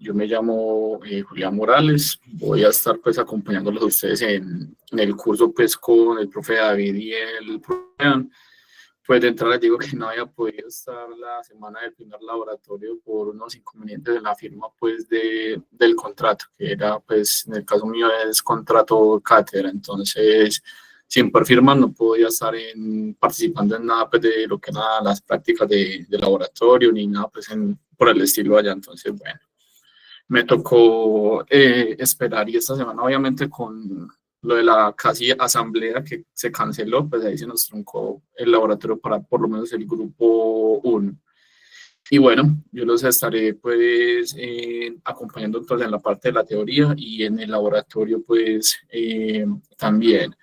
yo me llamo Julián Morales, voy a estar pues acompañándolos a ustedes en el curso pues con el profe David y el profe León. Pues de entrada les digo que no había podido estar la semana del primer laboratorio por unos inconvenientes en la firma pues del contrato, que era pues en el caso mío es contrato cátedra, entonces sin por firma no podía estar participando en nada pues de lo que eran las prácticas de laboratorio ni nada pues por el estilo allá, entonces bueno, me tocó esperar y esta semana obviamente con lo de la casi asamblea que se canceló, pues ahí se nos truncó el laboratorio para por lo menos el grupo uno. Y bueno, yo los estaré pues acompañando entonces en la parte de la teoría y en el laboratorio pues también.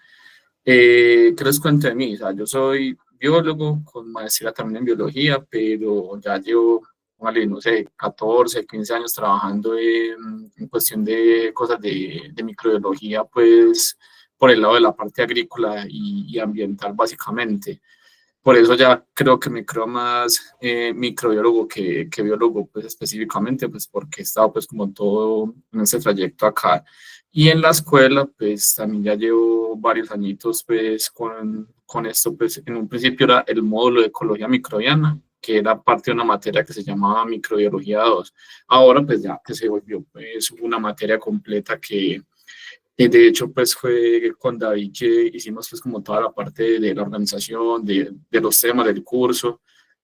¿Qué les cuento de mí? O sea, yo soy biólogo con maestría también en biología, pero ya llevo, vale, no sé, 14, 15 años trabajando en cuestión de cosas de microbiología, pues por el lado de la parte agrícola y ambiental básicamente. Por eso ya creo que me creo más microbiólogo que biólogo, pues específicamente, pues porque he estado pues como todo en ese trayecto acá. Y en la escuela, pues también ya llevo varios añitos pues con esto, pues en un principio era el módulo de ecología microbiana, que era parte de una materia que se llamaba microbiología 2. Ahora pues ya que se volvió pues una materia completa que y de hecho, pues fue con David que hicimos pues como toda la parte de la organización, de los temas del curso.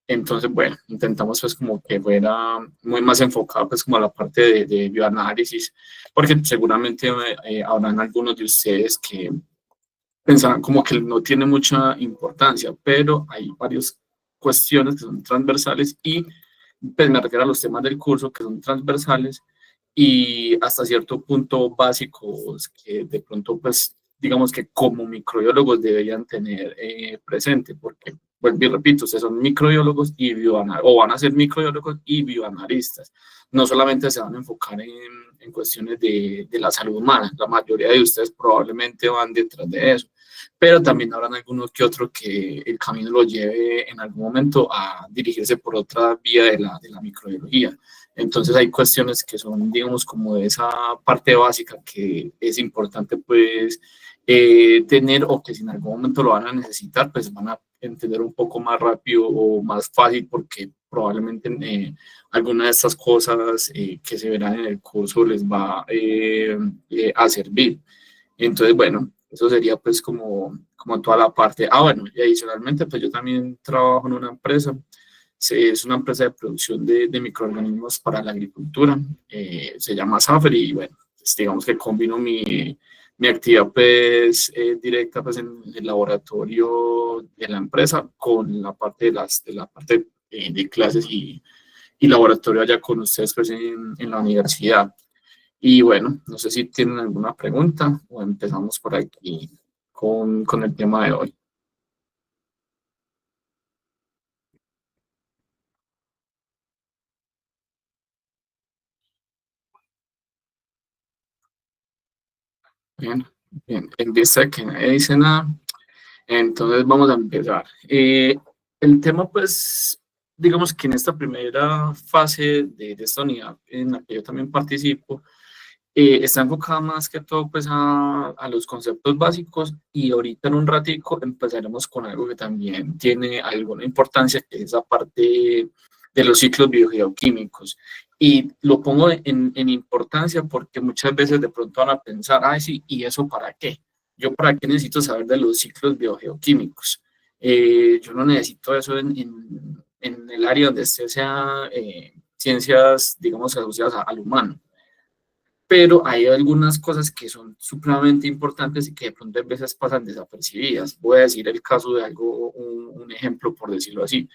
Entonces, bueno, intentamos pues como que fuera muy más enfocado pues como a la parte de bioanálisis, porque seguramente habrán algunos de ustedes que pensarán como que no tiene mucha importancia, pero hay varias cuestiones que son transversales y pues me refiero a los temas del curso que son transversales y hasta cierto punto básicos que de pronto pues digamos que como microbiólogos deberían tener presente, porque vuelvo y repito, ustedes son microbiólogos y o van a ser microbiólogos y bioanalistas. No solamente se van a enfocar en cuestiones de la salud humana, la mayoría de ustedes probablemente van detrás de eso, pero también habrán algunos que otros que el camino lo lleve en algún momento a dirigirse por otra vía de la microbiología. Entonces hay cuestiones que son, digamos, como de esa parte básica que es importante pues tener o que si en algún momento lo van a necesitar, pues van a entender un poco más rápido o más fácil porque probablemente alguna de estas cosas que se verán en el curso les va a servir. Entonces, bueno, eso sería pues como toda la parte. Ah, bueno, y adicionalmente pues yo también trabajo en una empresa, es una empresa de producción de microorganismos para la agricultura, se llama Safer y bueno, pues, digamos que combino mi actividad pues directa pues en el laboratorio de la empresa con la parte de la parte de clases y laboratorio allá con ustedes pues en la universidad. Y bueno, no sé si tienen alguna pregunta o empezamos por aquí con el tema de hoy. Bien, bien. En vista de que nadie dice nada, entonces vamos a empezar. El tema, pues, digamos que en esta primera fase de esta unidad en la que yo también participo, está enfocada más que todo pues a los conceptos básicos y ahorita en un ratico empezaremos con algo que también tiene alguna importancia, que es esa parte de los ciclos biogeoquímicos. Y lo pongo en importancia porque muchas veces de pronto van a pensar, ay sí, ¿y eso para qué? ¿Yo para qué necesito saber de los ciclos biogeoquímicos? Yo no necesito eso en el área donde esté sea ciencias, digamos, asociadas al humano, pero hay algunas cosas que son supremamente importantes y que de pronto a veces pasan desapercibidas. Voy a decir el caso de algo, un ejemplo por decirlo así.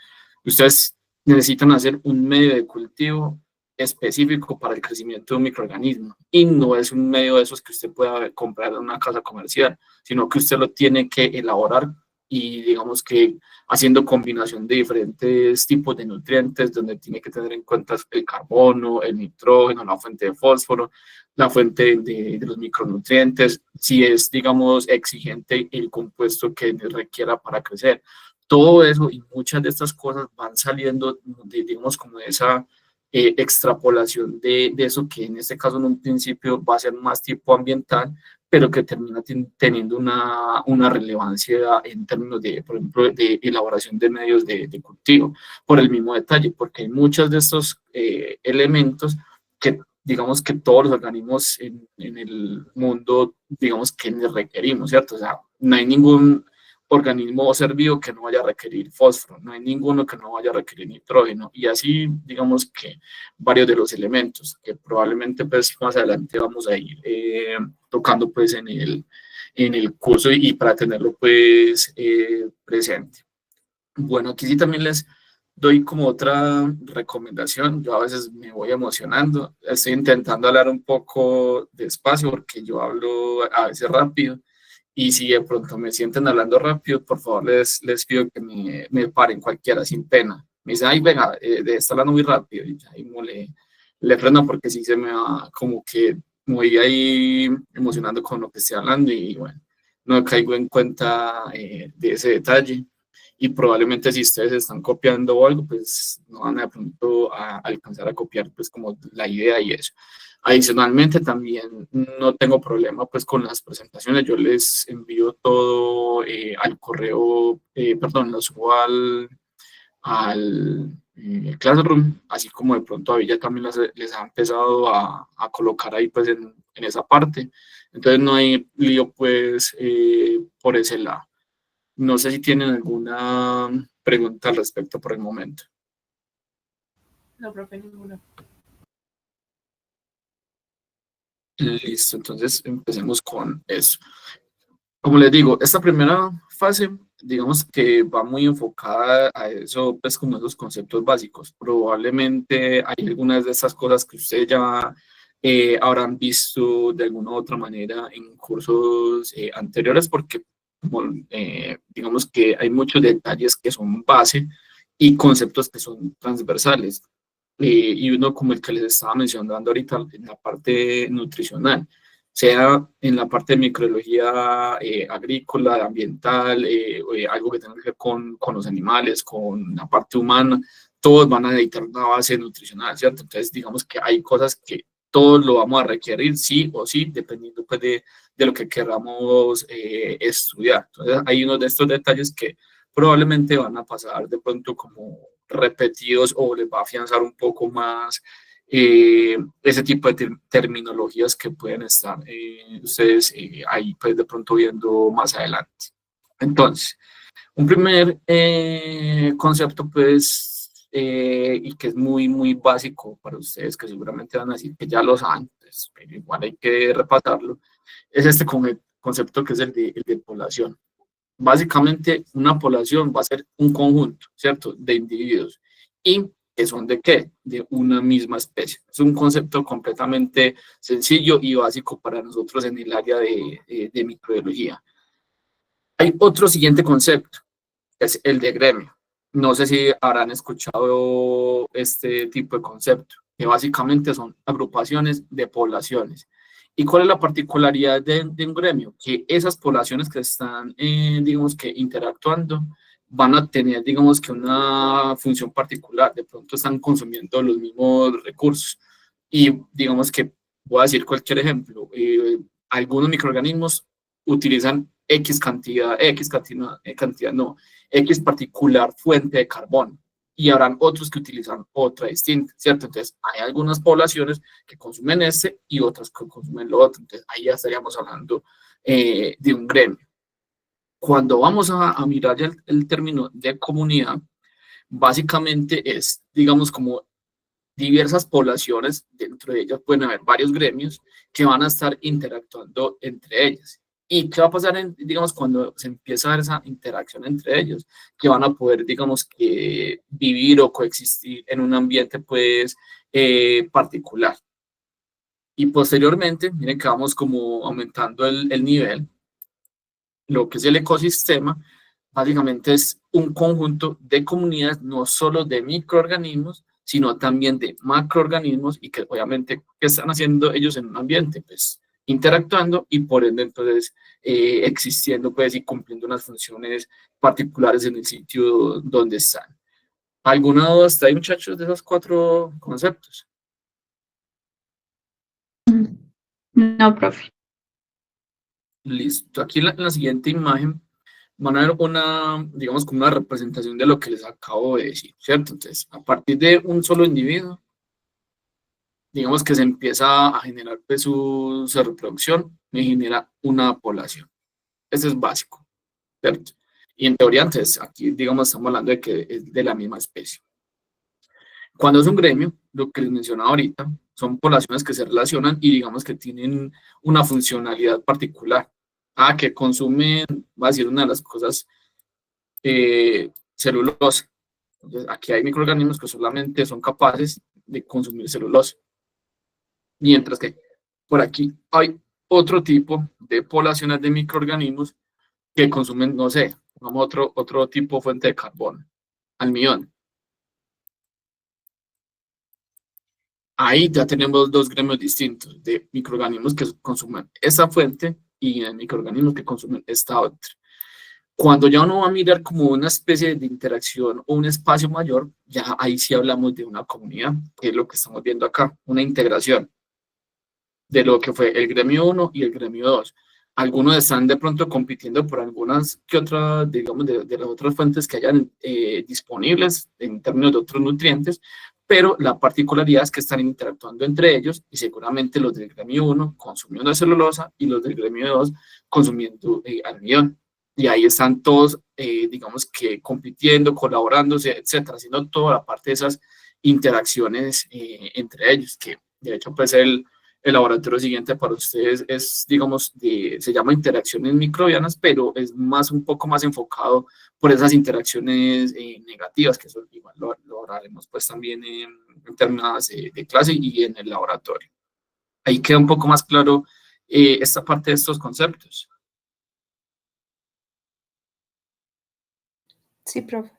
Ustedes necesitan hacer un medio de cultivo específico para el crecimiento de un microorganismo y no es un medio de esos que usted pueda comprar en una casa comercial, sino que usted lo tiene que elaborar y digamos que haciendo combinación de diferentes tipos de nutrientes donde tiene que tener en cuenta el carbono, el nitrógeno, la fuente de fósforo, la fuente de los micronutrientes, si es, digamos, exigente el compuesto que requiera para crecer. Todo eso y muchas de estas cosas van saliendo, digamos, como de esa extrapolación de eso que en este caso en un principio va a ser más tipo ambiental, pero que termina teniendo una relevancia en términos de, por ejemplo, de elaboración de medios de cultivo, por el mismo detalle, porque hay muchos de estos elementos que digamos que todos los organismos en el mundo, digamos que requerimos, ¿cierto? O sea, no hay ningún organismo o ser vivo que no vaya a requerir fósforo, no hay ninguno que no vaya a requerir nitrógeno, y así digamos que varios de los elementos que probablemente pues más adelante vamos a ir tocando pues en el curso y para tenerlo pues presente. Bueno, aquí sí también les doy como otra recomendación. Yo a veces me voy emocionando. Estoy intentando hablar un poco despacio porque yo hablo a veces rápido. Y si de pronto me sienten hablando rápido, por favor les pido que me paren cualquiera sin pena. Me dicen, ay, venga, está hablando muy rápido. Y ahí le freno porque sí se me va como que muy ahí emocionando con lo que estoy hablando y bueno, no caigo en cuenta de ese detalle y probablemente si ustedes están copiando o algo, pues no van a pronto a alcanzar a copiar pues como la idea y eso. Adicionalmente también no tengo problema pues con las presentaciones, yo les envío todo al correo, perdón, lo subo al Classroom, así como de pronto a Villa también les ha empezado a colocar ahí pues en esa parte. Entonces no hay lío pues por ese lado. No sé si tienen alguna pregunta al respecto por el momento. No, profe, ninguna. Listo, entonces empecemos con eso. Como les digo, esta primera fase, digamos que va muy enfocada a eso, pues como esos conceptos básicos. Probablemente hay algunas de esas cosas que ustedes ya habrán visto de alguna u otra manera en cursos anteriores, porque digamos que hay muchos detalles que son base y conceptos que son transversales. Y uno como el que les estaba mencionando ahorita en la parte nutricional, sea en la parte de microbiología agrícola, ambiental, algo que tenga que ver con los animales, con la parte humana, todos van a necesitar una base nutricional, ¿cierto? Entonces, digamos que hay cosas que todos lo vamos a requerir, sí o sí, dependiendo pues de lo que queramos estudiar. Entonces, hay unos de estos detalles que probablemente van a pasar de pronto como repetidos o les va a afianzar un poco más ese tipo de terminologías que pueden estar ustedes ahí pues de pronto viendo más adelante. Entonces, un primer concepto pues y que es muy básico para ustedes que seguramente van a decir que ya lo saben, pues, pero igual hay que repasarlo, es este concepto que es el de población. Básicamente, una población va a ser un conjunto, ¿cierto?, de individuos. ¿Y que son de qué? De una misma especie. Es un concepto completamente sencillo y básico para nosotros en el área de microbiología. Hay otro siguiente concepto, que es el de gremio. No sé si habrán escuchado este tipo de concepto, que básicamente son agrupaciones de poblaciones. ¿Y cuál es la particularidad de un gremio? Que esas poblaciones que están, digamos que interactuando, van a tener, digamos que una función particular. De pronto están consumiendo los mismos recursos. Y digamos que, voy a decir cualquier ejemplo, algunos microorganismos utilizan cantidad no, X particular fuente de carbono y habrán otros que utilizan otra distinta, ¿cierto? Entonces, hay algunas poblaciones que consumen este y otras que consumen lo otro. Entonces, ahí ya estaríamos hablando de un gremio. Cuando vamos a mirar ya el término de comunidad, básicamente es, digamos, como diversas poblaciones, dentro de ellas pueden haber varios gremios que van a estar interactuando entre ellas. ¿Y qué va a pasar, digamos, cuando se empieza a dar esa interacción entre ellos? Que van a poder, digamos, que vivir o coexistir en un ambiente, pues, particular. Y posteriormente, miren que vamos como aumentando el nivel, lo que es el ecosistema, básicamente es un conjunto de comunidades, no solo de microorganismos, sino también de macroorganismos y que obviamente, ¿qué están haciendo ellos en un ambiente? Pues interactuando y por ende entonces existiendo pues y cumpliendo unas funciones particulares en el sitio donde están. ¿Alguna duda hasta ahí, muchachos, de esos 4 conceptos? No, profe. Listo. Aquí en la siguiente imagen van a ver una, digamos, como una representación de lo que les acabo de decir, ¿cierto? Entonces, a partir de un solo individuo, digamos que se empieza a generar pues, su reproducción y genera una población. Eso es básico, ¿cierto? Y en teoría, entonces, aquí, digamos, estamos hablando de que es de la misma especie. Cuando es un gremio, lo que les mencionaba ahorita, son poblaciones que se relacionan y digamos que tienen una funcionalidad particular. Que consumen, va a decir una de las cosas, celulosa. Entonces, aquí hay microorganismos que solamente son capaces de consumir celulosa. Mientras que por aquí hay otro tipo de poblaciones de microorganismos que consumen, no sé, pongamos otro tipo de fuente de carbono, almidón. Ahí ya tenemos 2 gremios distintos de microorganismos que consumen esa fuente y de microorganismos que consumen esta otra. Cuando ya uno va a mirar como una especie de interacción o un espacio mayor, ya ahí sí hablamos de una comunidad, que es lo que estamos viendo acá, una integración de lo que fue el gremio 1 y el gremio 2. Algunos están de pronto compitiendo por algunas que otras, digamos, de las otras fuentes que hayan disponibles en términos de otros nutrientes, pero la particularidad es que están interactuando entre ellos y seguramente los del gremio 1 consumiendo celulosa y los del gremio 2 consumiendo almidón. Y ahí están todos, digamos que compitiendo, colaborándose, etcétera, haciendo toda la parte de esas interacciones entre ellos, que de hecho pues el laboratorio siguiente para ustedes es, digamos, se llama interacciones microbianas, pero es un poco más enfocado por esas interacciones negativas, que eso igual lo haremos pues también en términos de clase y en el laboratorio. Ahí queda un poco más claro esta parte de estos conceptos. Sí, profe.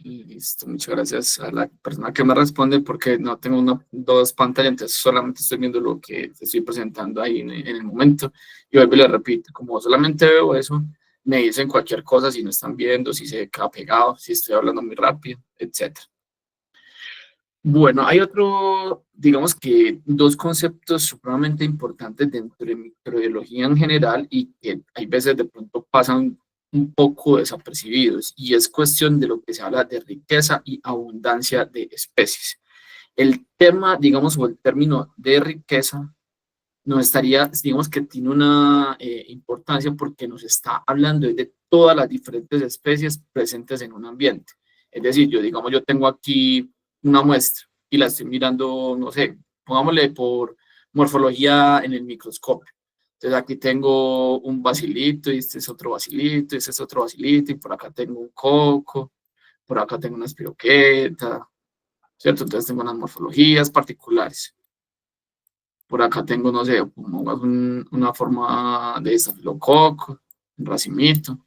Listo, muchas gracias a la persona que me responde porque no tengo 2 pantallas, entonces solamente estoy viendo lo que estoy presentando ahí en el momento. Y vuelvo y le repito, como solamente veo eso, me dicen cualquier cosa si no están viendo, si se queda pegado, si estoy hablando muy rápido, etcétera. Bueno, hay digamos que 2 conceptos supremamente importantes dentro de microbiología en general y que hay veces de pronto pasan un poco desapercibidos y es cuestión de lo que se habla de riqueza y abundancia de especies. El tema, digamos, o el término de riqueza nos estaría, digamos que tiene una importancia porque nos está hablando de todas las diferentes especies presentes en un ambiente. Es decir, yo tengo aquí una muestra y la estoy mirando, no sé, pongámosle por morfología en el microscopio. Entonces aquí tengo un bacilito y este es otro bacilito, y este es otro bacilito y por acá tengo un coco, por acá tengo una espiroqueta, ¿cierto? Entonces tengo unas morfologías particulares. Por acá tengo, no sé, como una forma de estafilococo, un racimito.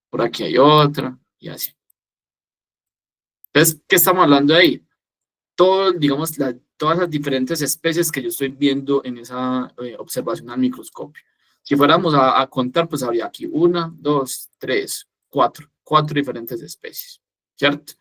Por aquí hay otra y así. Entonces, ¿qué estamos hablando ahí? Digamos, todas las diferentes especies que yo estoy viendo en esa observación al microscopio. Si fuéramos a contar, pues habría aquí 1, 2, 3, 4 diferentes especies, ¿cierto?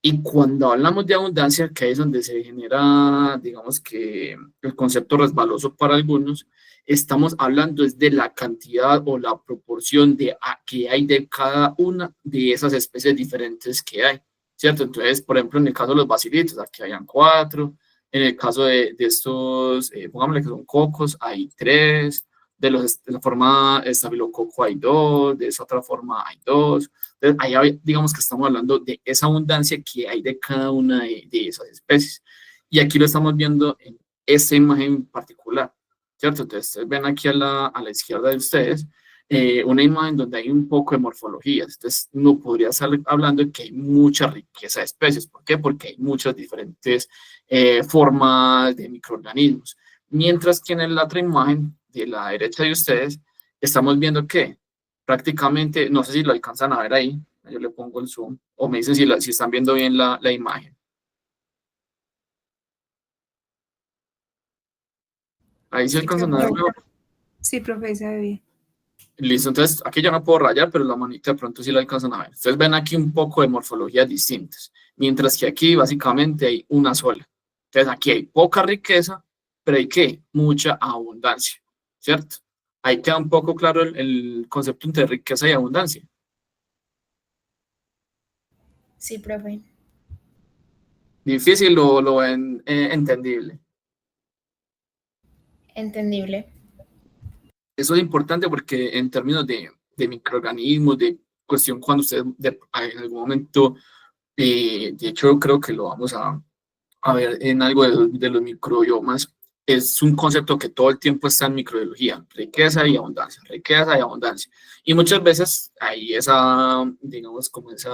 Y cuando hablamos de abundancia, que es donde se genera, digamos que el concepto resbaloso para algunos, estamos hablando es de la cantidad o la proporción que hay de cada una de esas especies diferentes que hay, ¿cierto? Entonces, por ejemplo, en el caso de los basilitos, aquí hayan 4, en el caso de estos, pongámosle que son cocos, hay 3, de la forma estafilococo hay 2, de esa otra forma hay 2. Entonces, ahí digamos que estamos hablando de esa abundancia que hay de cada una de esas especies. Y aquí lo estamos viendo en esta imagen en particular, ¿cierto? Entonces, ustedes ven aquí a la izquierda de ustedes una imagen donde hay un poco de morfologías. Entonces, no podría estar hablando de que hay mucha riqueza de especies. ¿Por qué? Porque hay muchas diferentes formas de microorganismos. Mientras que en la otra imagen de la derecha de ustedes, estamos viendo que prácticamente, no sé si lo alcanzan a ver ahí, yo le pongo el zoom, o me dicen si están viendo bien la imagen. Ahí se Sí, alcanzan a profe. verlo. Sí, profe, se ve bien. Listo, entonces aquí ya no puedo rayar, pero la manita de pronto sí la alcanzan a ver. Ustedes ven aquí un poco de morfologías distintas, mientras que aquí básicamente hay una sola. Entonces aquí hay poca riqueza, pero hay que mucha abundancia, ¿cierto? Ahí queda un poco claro el concepto entre riqueza y abundancia. Sí, profe. Difícil o lo ven entendible. Entendible. Eso es importante porque en términos de microorganismos, de cuestión cuando ustedes en algún momento, de hecho creo que lo vamos a ver en algo de los microbiomas, es un concepto que todo el tiempo está en microbiología, riqueza y abundancia, riqueza y abundancia. Y muchas veces hay esa, digamos, como esa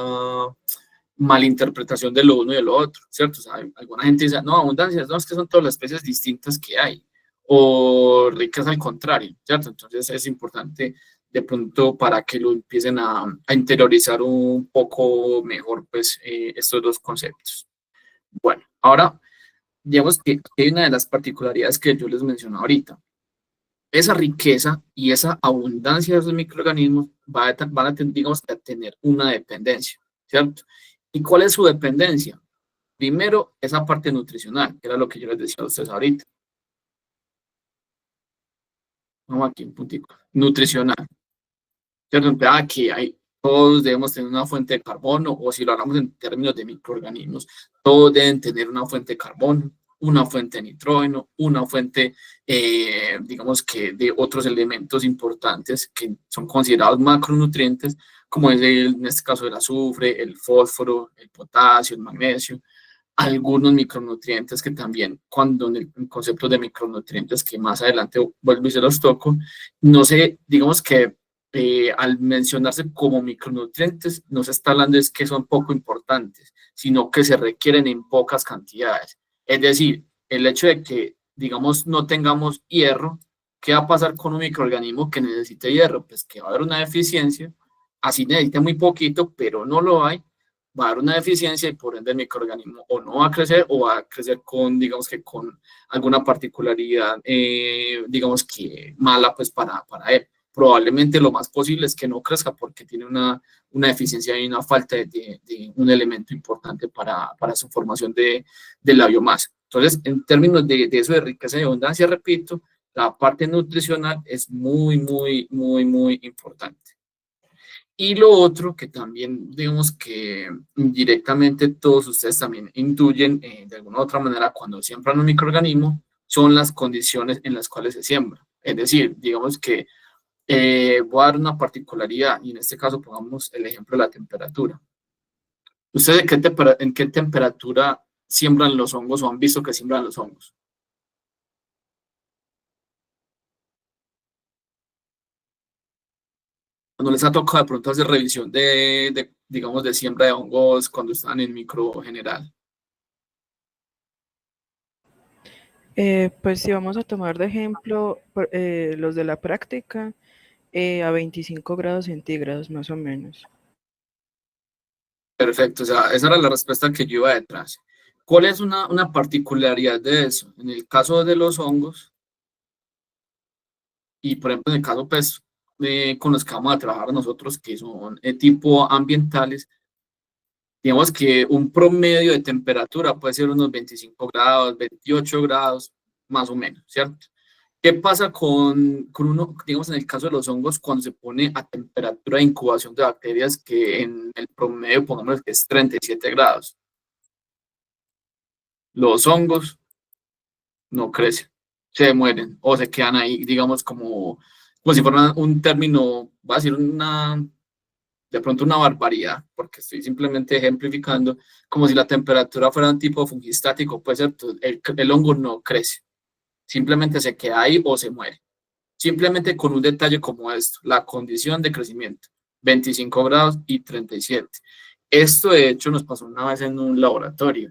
malinterpretación de lo uno y de lo otro, ¿cierto? O sea, alguna gente dice, no, abundancia, no, es que son todas las especies distintas que hay, o riqueza al contrario, ¿cierto? Entonces es importante de pronto para que lo empiecen a interiorizar un poco mejor, pues, estos dos conceptos. Bueno, ahora, digamos que hay una de las particularidades que yo les mencioné ahorita. Esa riqueza y esa abundancia de esos microorganismos van a digamos, a tener una dependencia, ¿cierto? ¿Y cuál es su dependencia? Primero, esa parte nutricional, que era lo que yo les decía a ustedes ahorita. Vamos aquí un puntico. Nutricional. ¿Cierto? Aquí hay, todos debemos tener una fuente de carbono, o si lo hablamos en términos de microorganismos, todos deben tener una fuente de carbono, una fuente de nitrógeno, una fuente, digamos que de otros elementos importantes que son considerados macronutrientes, como es en este caso el azufre, el fósforo, el potasio, el magnesio, algunos micronutrientes que también, cuando en el concepto de micronutrientes, que más adelante vuelvo y se los toco, no sé, digamos que al mencionarse como micronutrientes, no se está hablando es que son poco importantes, sino que se requieren en pocas cantidades. Es decir, el hecho de que, digamos, no tengamos hierro, ¿qué va a pasar con un microorganismo que necesite hierro? Pues que va a haber una deficiencia, así necesita muy poquito, pero no lo hay, va a haber una deficiencia y por ende el microorganismo o no va a crecer o va a crecer con, digamos que con alguna particularidad, digamos que mala pues para él. Probablemente lo más posible es que no crezca porque tiene una deficiencia y una falta de un elemento importante para su formación de la biomasa. Entonces, en términos de eso de riqueza y abundancia, repito, la parte nutricional es muy importante. Y lo otro que también, digamos que indirectamente todos ustedes también intuyen de alguna u otra manera cuando siembran un microorganismo, son las condiciones en las cuales se siembra. Es decir, digamos que voy a dar una particularidad y en este caso pongamos el ejemplo de la temperatura. ¿Ustedes en qué temperatura siembran los hongos o han visto que siembran los hongos? Cuando les ha tocado de pronto hacer revisión digamos, de siembra de hongos cuando están en micro general. Pues si vamos a tomar de ejemplo los de la práctica, a 25 grados centígrados más o menos. Perfecto, o sea, esa era la respuesta que yo iba detrás. ¿Cuál es una particularidad de eso? En el caso de los hongos, y por ejemplo en el caso pues, con los que vamos a trabajar nosotros, que son tipo ambientales, digamos que un promedio de temperatura puede ser unos 25 grados, 28 grados, más o menos, ¿cierto? ¿Qué pasa con uno, digamos, en el caso de los hongos, cuando se pone a temperatura de incubación de bacterias, que en el promedio, pongamos que es 37 grados? Los hongos no crecen, se mueren o se quedan ahí, digamos, como si fuera un término, va a decir de pronto una barbaridad, porque estoy simplemente ejemplificando, como si la temperatura fuera un tipo fungistático, pues el hongo no crece, simplemente se queda ahí o se muere. Simplemente con un detalle como esto, la condición de crecimiento, 25 grados y 37. Esto de hecho nos pasó una vez en un laboratorio,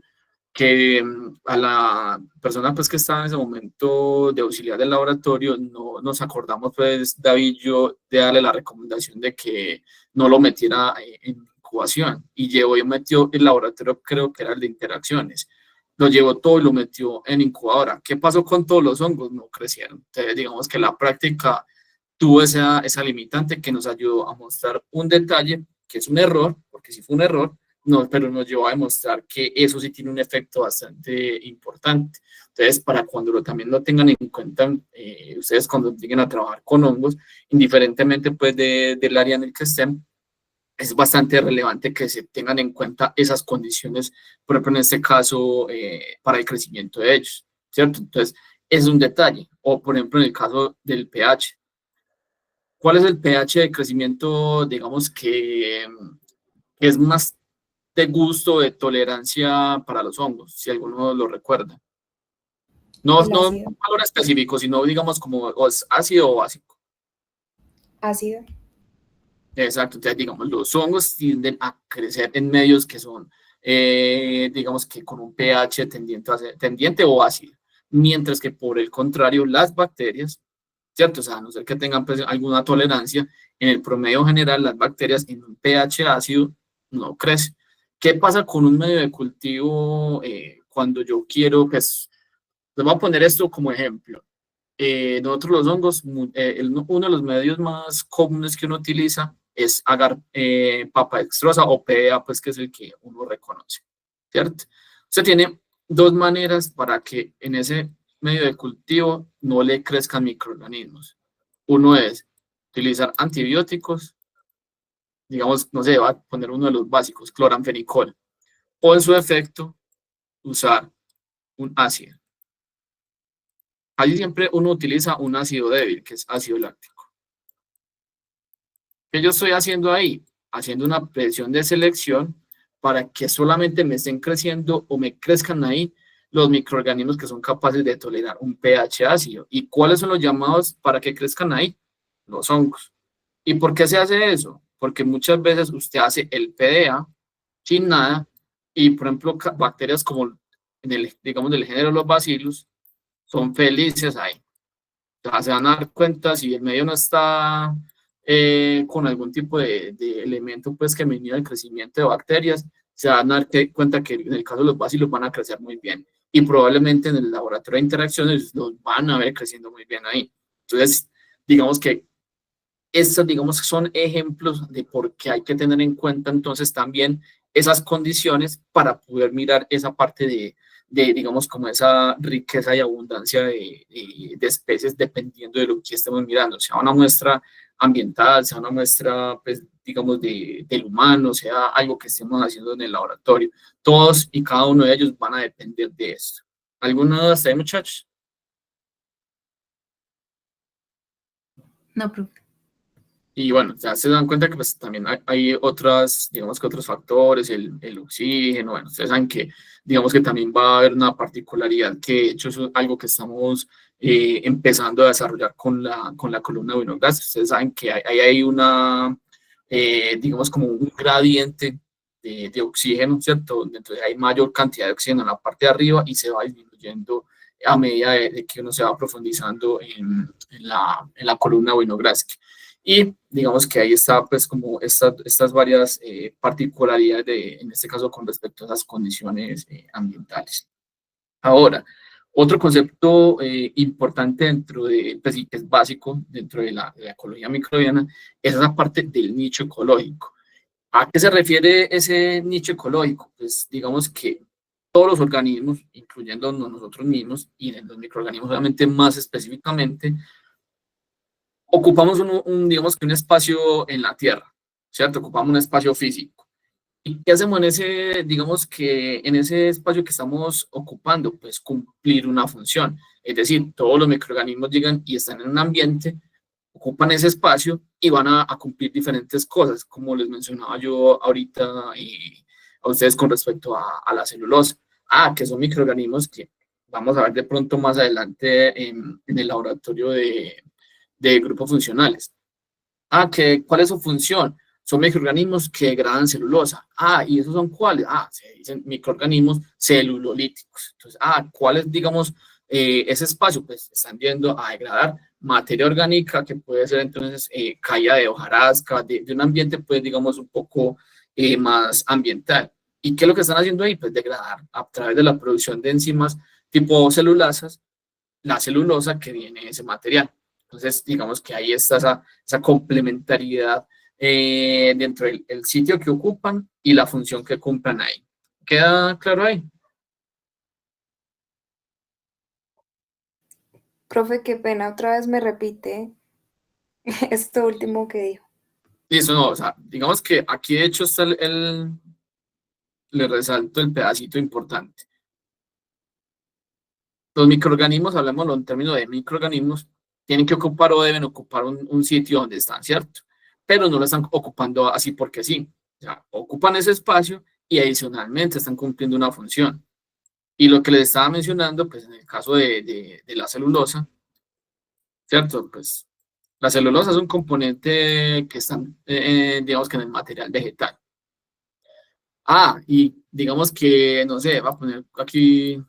que a la persona pues que estaba en ese momento de auxiliar del laboratorio, no nos acordamos pues David y yo de darle la recomendación de que no lo metiera en incubación y llevó y metió el laboratorio, creo que era el de interacciones, lo llevó todo y lo metió en incubadora. ¿Qué pasó con todos los hongos? No crecieron. Entonces digamos que la práctica tuvo esa limitante que nos ayudó a mostrar un detalle que es un error, porque sí fue un error, no, pero nos llevó a demostrar que eso sí tiene un efecto bastante importante. Entonces, para cuando también lo tengan en cuenta, ustedes cuando lleguen a trabajar con hongos, indiferentemente pues del área en el que estén, es bastante relevante que se tengan en cuenta esas condiciones, por ejemplo, en este caso, para el crecimiento de ellos, ¿cierto? Entonces, es un detalle. O, por ejemplo, en el caso del pH. ¿Cuál es el pH de crecimiento, digamos, que es más de gusto, de tolerancia para los hongos, si alguno lo recuerda? No, El no un ácido. valor específico, sino, digamos, como o es ácido o básico. Ácido. Exacto, entonces digamos, los hongos tienden a crecer en medios que son, digamos que con un pH tendiente o ácido, mientras que por el contrario, las bacterias, ¿cierto? O sea, a no ser que tengan pues, alguna tolerancia, en el promedio general las bacterias en un pH ácido no crecen. ¿Qué pasa con un medio de cultivo cuando yo quiero, pues, les voy a poner esto como ejemplo? Nosotros los hongos, uno de los medios más comunes que uno utiliza es agar papa dextrosa o PDA, pues que es el que uno reconoce, ¿cierto? Usted tiene dos maneras para que en ese medio de cultivo no le crezcan microorganismos. Uno es utilizar antibióticos, digamos, no sé, va a poner uno de los básicos, cloranfenicol, o en su efecto, usar un ácido. Allí siempre uno utiliza un ácido débil, que es ácido láctico. ¿Qué yo estoy haciendo ahí? Haciendo una presión de selección para que solamente me estén creciendo o me crezcan ahí los microorganismos que son capaces de tolerar un pH ácido. ¿Y cuáles son los llamados para que crezcan ahí? Los hongos. ¿Y por qué se hace eso? Porque muchas veces usted hace el PDA sin nada y, por ejemplo, bacterias como, digamos, del género los bacillus, son felices ahí. O sea, se van a dar cuenta si el medio no está con algún tipo de elemento pues, que me inhiba el crecimiento de bacterias, se van a dar cuenta que en el caso de los bacilos van a crecer muy bien y probablemente en el laboratorio de interacciones los van a ver creciendo muy bien ahí. Entonces, digamos que estos, digamos, son ejemplos de por qué hay que tener en cuenta entonces también esas condiciones para poder mirar esa parte digamos, como esa riqueza y abundancia de especies dependiendo de lo que estemos mirando, sea una muestra ambiental, sea una muestra, pues, digamos, del humano, sea algo que estemos haciendo en el laboratorio. Todos y cada uno de ellos van a depender de esto. ¿Alguna duda hasta ahí, muchachos? No, profe. Y bueno, ya se dan cuenta que pues también hay otras, digamos que otros factores, el oxígeno, bueno, ustedes saben que, digamos que también va a haber una particularidad que de hecho es algo que estamos empezando a desarrollar con la columna de Winograd. Ustedes saben que hay una, digamos como un gradiente de oxígeno, ¿cierto? Entonces hay mayor cantidad de oxígeno en la parte de arriba y se va disminuyendo a medida de que uno se va profundizando en la columna Winogradsky. Y digamos que ahí está pues como estas varias particularidades en este caso con respecto a las condiciones ambientales. Ahora, otro concepto importante dentro de, pues sí, que es básico dentro de la ecología microbiana, es esa parte del nicho ecológico. ¿A qué se refiere ese nicho ecológico? Pues digamos que todos los organismos, incluyendo nosotros mismos y los microorganismos obviamente más específicamente, ocupamos digamos que un espacio en la Tierra, ¿cierto? Ocupamos un espacio físico. ¿Y qué hacemos en ese, digamos que en ese espacio que estamos ocupando? Pues cumplir una función. Es decir, todos los microorganismos llegan y están en un ambiente, ocupan ese espacio y van a cumplir diferentes cosas, como les mencionaba yo ahorita a ustedes con respecto a la celulosa. Que son microorganismos que vamos a ver de pronto más adelante en el laboratorio de grupos funcionales. ¿Cuál es su función? Son microorganismos que degradan celulosa. ¿Y esos son cuáles? Se dicen microorganismos celulolíticos. Entonces, ¿cuál es, digamos, ese espacio? Pues están yendo a degradar materia orgánica que puede ser entonces caída de hojarasca, de un ambiente, pues, digamos, un poco más ambiental. ¿Y qué es lo que están haciendo ahí? Pues degradar a través de la producción de enzimas tipo celulasas la celulosa que viene de ese material. Entonces, digamos que ahí está esa complementariedad dentro del el sitio que ocupan y la función que cumplan ahí. ¿Queda claro ahí? Profe, qué pena, otra vez me repite esto último que dijo. Listo, no, o sea, digamos que aquí de hecho está le resalto el pedacito importante. Los microorganismos, hablemoslo en términos de microorganismos, tienen que ocupar o deben ocupar un sitio donde están, ¿cierto? Pero no lo están ocupando así porque sí. O sea, ocupan ese espacio y adicionalmente están cumpliendo una función. Y lo que les estaba mencionando, pues en el caso de la celulosa, ¿cierto? Pues la celulosa es un componente que está, digamos que en el material vegetal. Ah, y digamos que, no sé, va a poner aquí,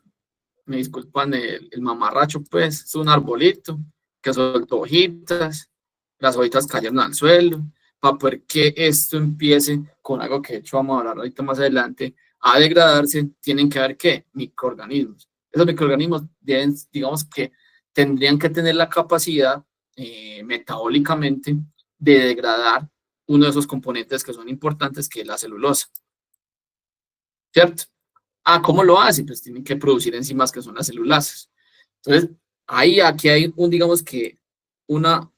me disculpan, el mamarracho, pues, es un arbolito que soltó hojitas, las hojitas cayeron al suelo, para poder que esto empiece con algo que de hecho vamos a hablar ahorita más adelante, a degradarse, tienen que haber, ¿qué? Microorganismos. Esos microorganismos deben, digamos que tendrían que tener la capacidad metabólicamente de degradar uno de esos componentes que son importantes, que es la celulosa, ¿cierto? Ah, ¿cómo lo hace? Pues tienen que producir enzimas que son las celulasas. Entonces, ahí aquí hay digamos que una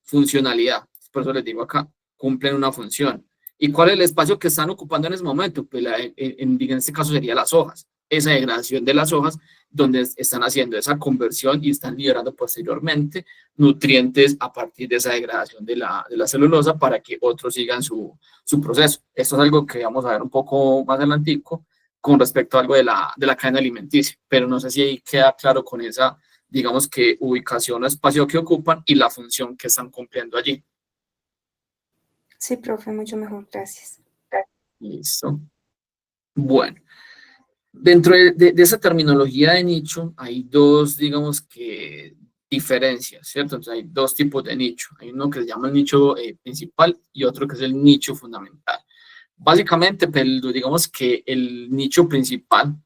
funcionalidad. Por eso les digo acá, cumplen una función. ¿Y cuál es el espacio que están ocupando en ese momento? Pues en este caso sería las hojas. Esa degradación de las hojas, donde están haciendo esa conversión y están liberando posteriormente nutrientes a partir de esa degradación de la celulosa para que otros sigan su proceso. Esto es algo que vamos a ver un poco más adelantico con respecto a algo de la cadena alimenticia, pero no sé si ahí queda claro con esa, digamos que ubicación o espacio que ocupan y la función que están cumpliendo allí. Sí, profe, mucho mejor, gracias. Listo. Bueno, dentro de esa terminología de nicho hay dos, digamos que, diferencias, ¿cierto? Entonces hay dos tipos de nicho. Hay uno que se llama el nicho principal y otro que es el nicho fundamental. Básicamente, pues, digamos que el nicho principal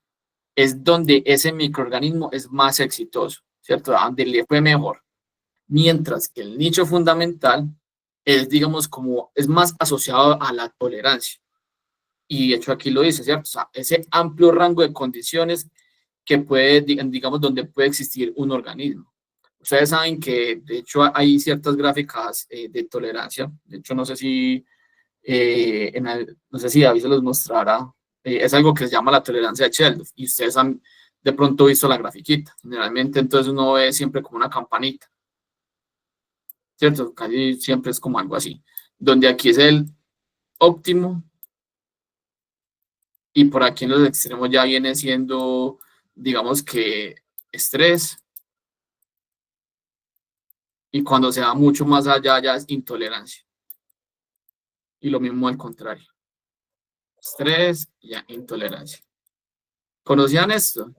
es donde ese microorganismo es más exitoso, ¿cierto? Donde le fue mejor. Mientras que el nicho fundamental es, digamos, como, es más asociado a la tolerancia. Y de hecho aquí lo dice, ¿cierto? O sea, ese amplio rango de condiciones que puede, digamos, donde puede existir un organismo. Ustedes saben que, de hecho, hay ciertas gráficas de tolerancia. De hecho, no sé si, no sé si David se los mostrará. Es algo que se llama la tolerancia de Sheldon. Y ustedes han de pronto visto la grafiquita. Generalmente, entonces, uno ve siempre como una campanita, ¿cierto? Casi siempre es como algo así. Donde aquí es el óptimo y por aquí en los extremos ya viene siendo, digamos que, estrés. Y cuando se va mucho más allá ya es intolerancia. Y lo mismo al contrario. Estrés y ya intolerancia. ¿Conocían esto?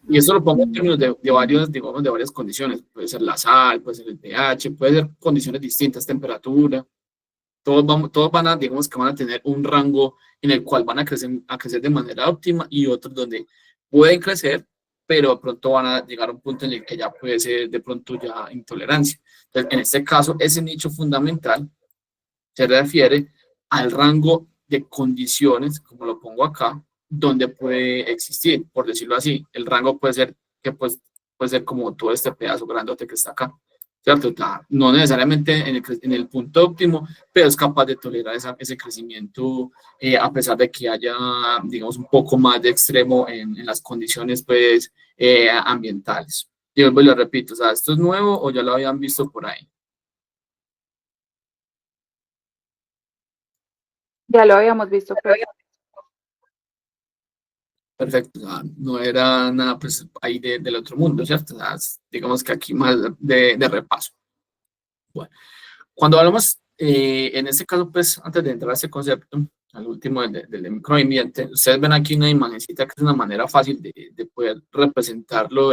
Y eso lo pongo en términos de varios, digamos, de varias condiciones. Puede ser la sal, puede ser el pH, puede ser condiciones distintas, temperatura. Todos van a, digamos que van a tener un rango en el cual van a crecer de manera óptima y otros donde pueden crecer, pero de pronto van a llegar a un punto en el que ya puede ser de pronto ya intolerancia. Entonces, en este caso, ese nicho fundamental se refiere al rango de condiciones, como lo pongo acá, donde puede existir, por decirlo así. El rango puede ser que pues, puede ser como todo este pedazo grandote que está acá, ¿cierto? No necesariamente en el punto óptimo, pero es capaz de tolerar ese crecimiento a pesar de que haya, digamos, un poco más de extremo en las condiciones pues, ambientales. Y vuelvo y lo repito, o sea, ¿esto es nuevo o ya lo habían visto por ahí? Ya lo habíamos visto, profe. Perfecto, o sea, no era nada pues ahí del otro mundo, ¿cierto? O sea, digamos que aquí más de repaso. Bueno, cuando hablamos, en este caso, pues antes de entrar a este concepto, al último del microambiente, ustedes ven aquí una imagencita que es una manera fácil de poder representarlo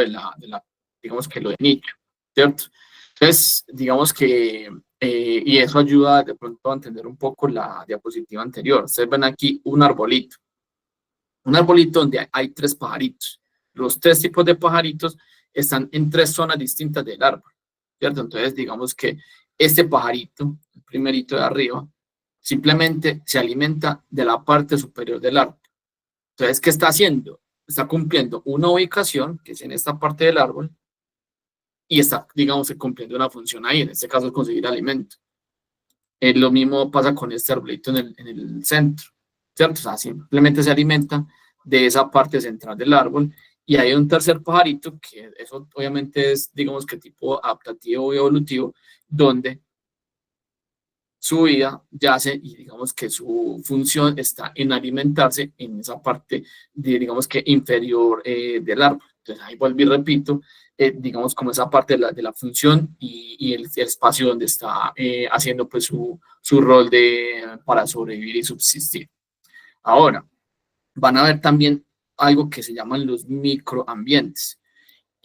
digamos que lo de nicho, ¿cierto? Entonces, digamos que Y eso ayuda de pronto a entender un poco la diapositiva anterior. Ustedes ven aquí un arbolito donde hay 3 pajaritos. Los 3 tipos de pajaritos están en 3 zonas distintas del árbol, ¿cierto? Entonces, digamos que este pajarito, el primerito de arriba, simplemente se alimenta de la parte superior del árbol. Entonces, ¿qué está haciendo? Está cumpliendo una ubicación, que es en esta parte del árbol, y está, digamos, cumpliendo una función ahí, en este caso es conseguir alimento. Lo mismo pasa con este arbolito en el centro, ¿cierto? O sea, simplemente se alimenta de esa parte central del árbol, y hay un tercer pajarito, que eso obviamente es, digamos, que tipo adaptativo y evolutivo, donde su vida yace y digamos que su función está en alimentarse en esa parte, digamos que inferior del árbol. Entonces ahí vuelvo y repito, digamos como esa parte de la función y el espacio donde está haciendo pues su rol para sobrevivir y subsistir. Ahora, van a ver también algo que se llaman los microambientes.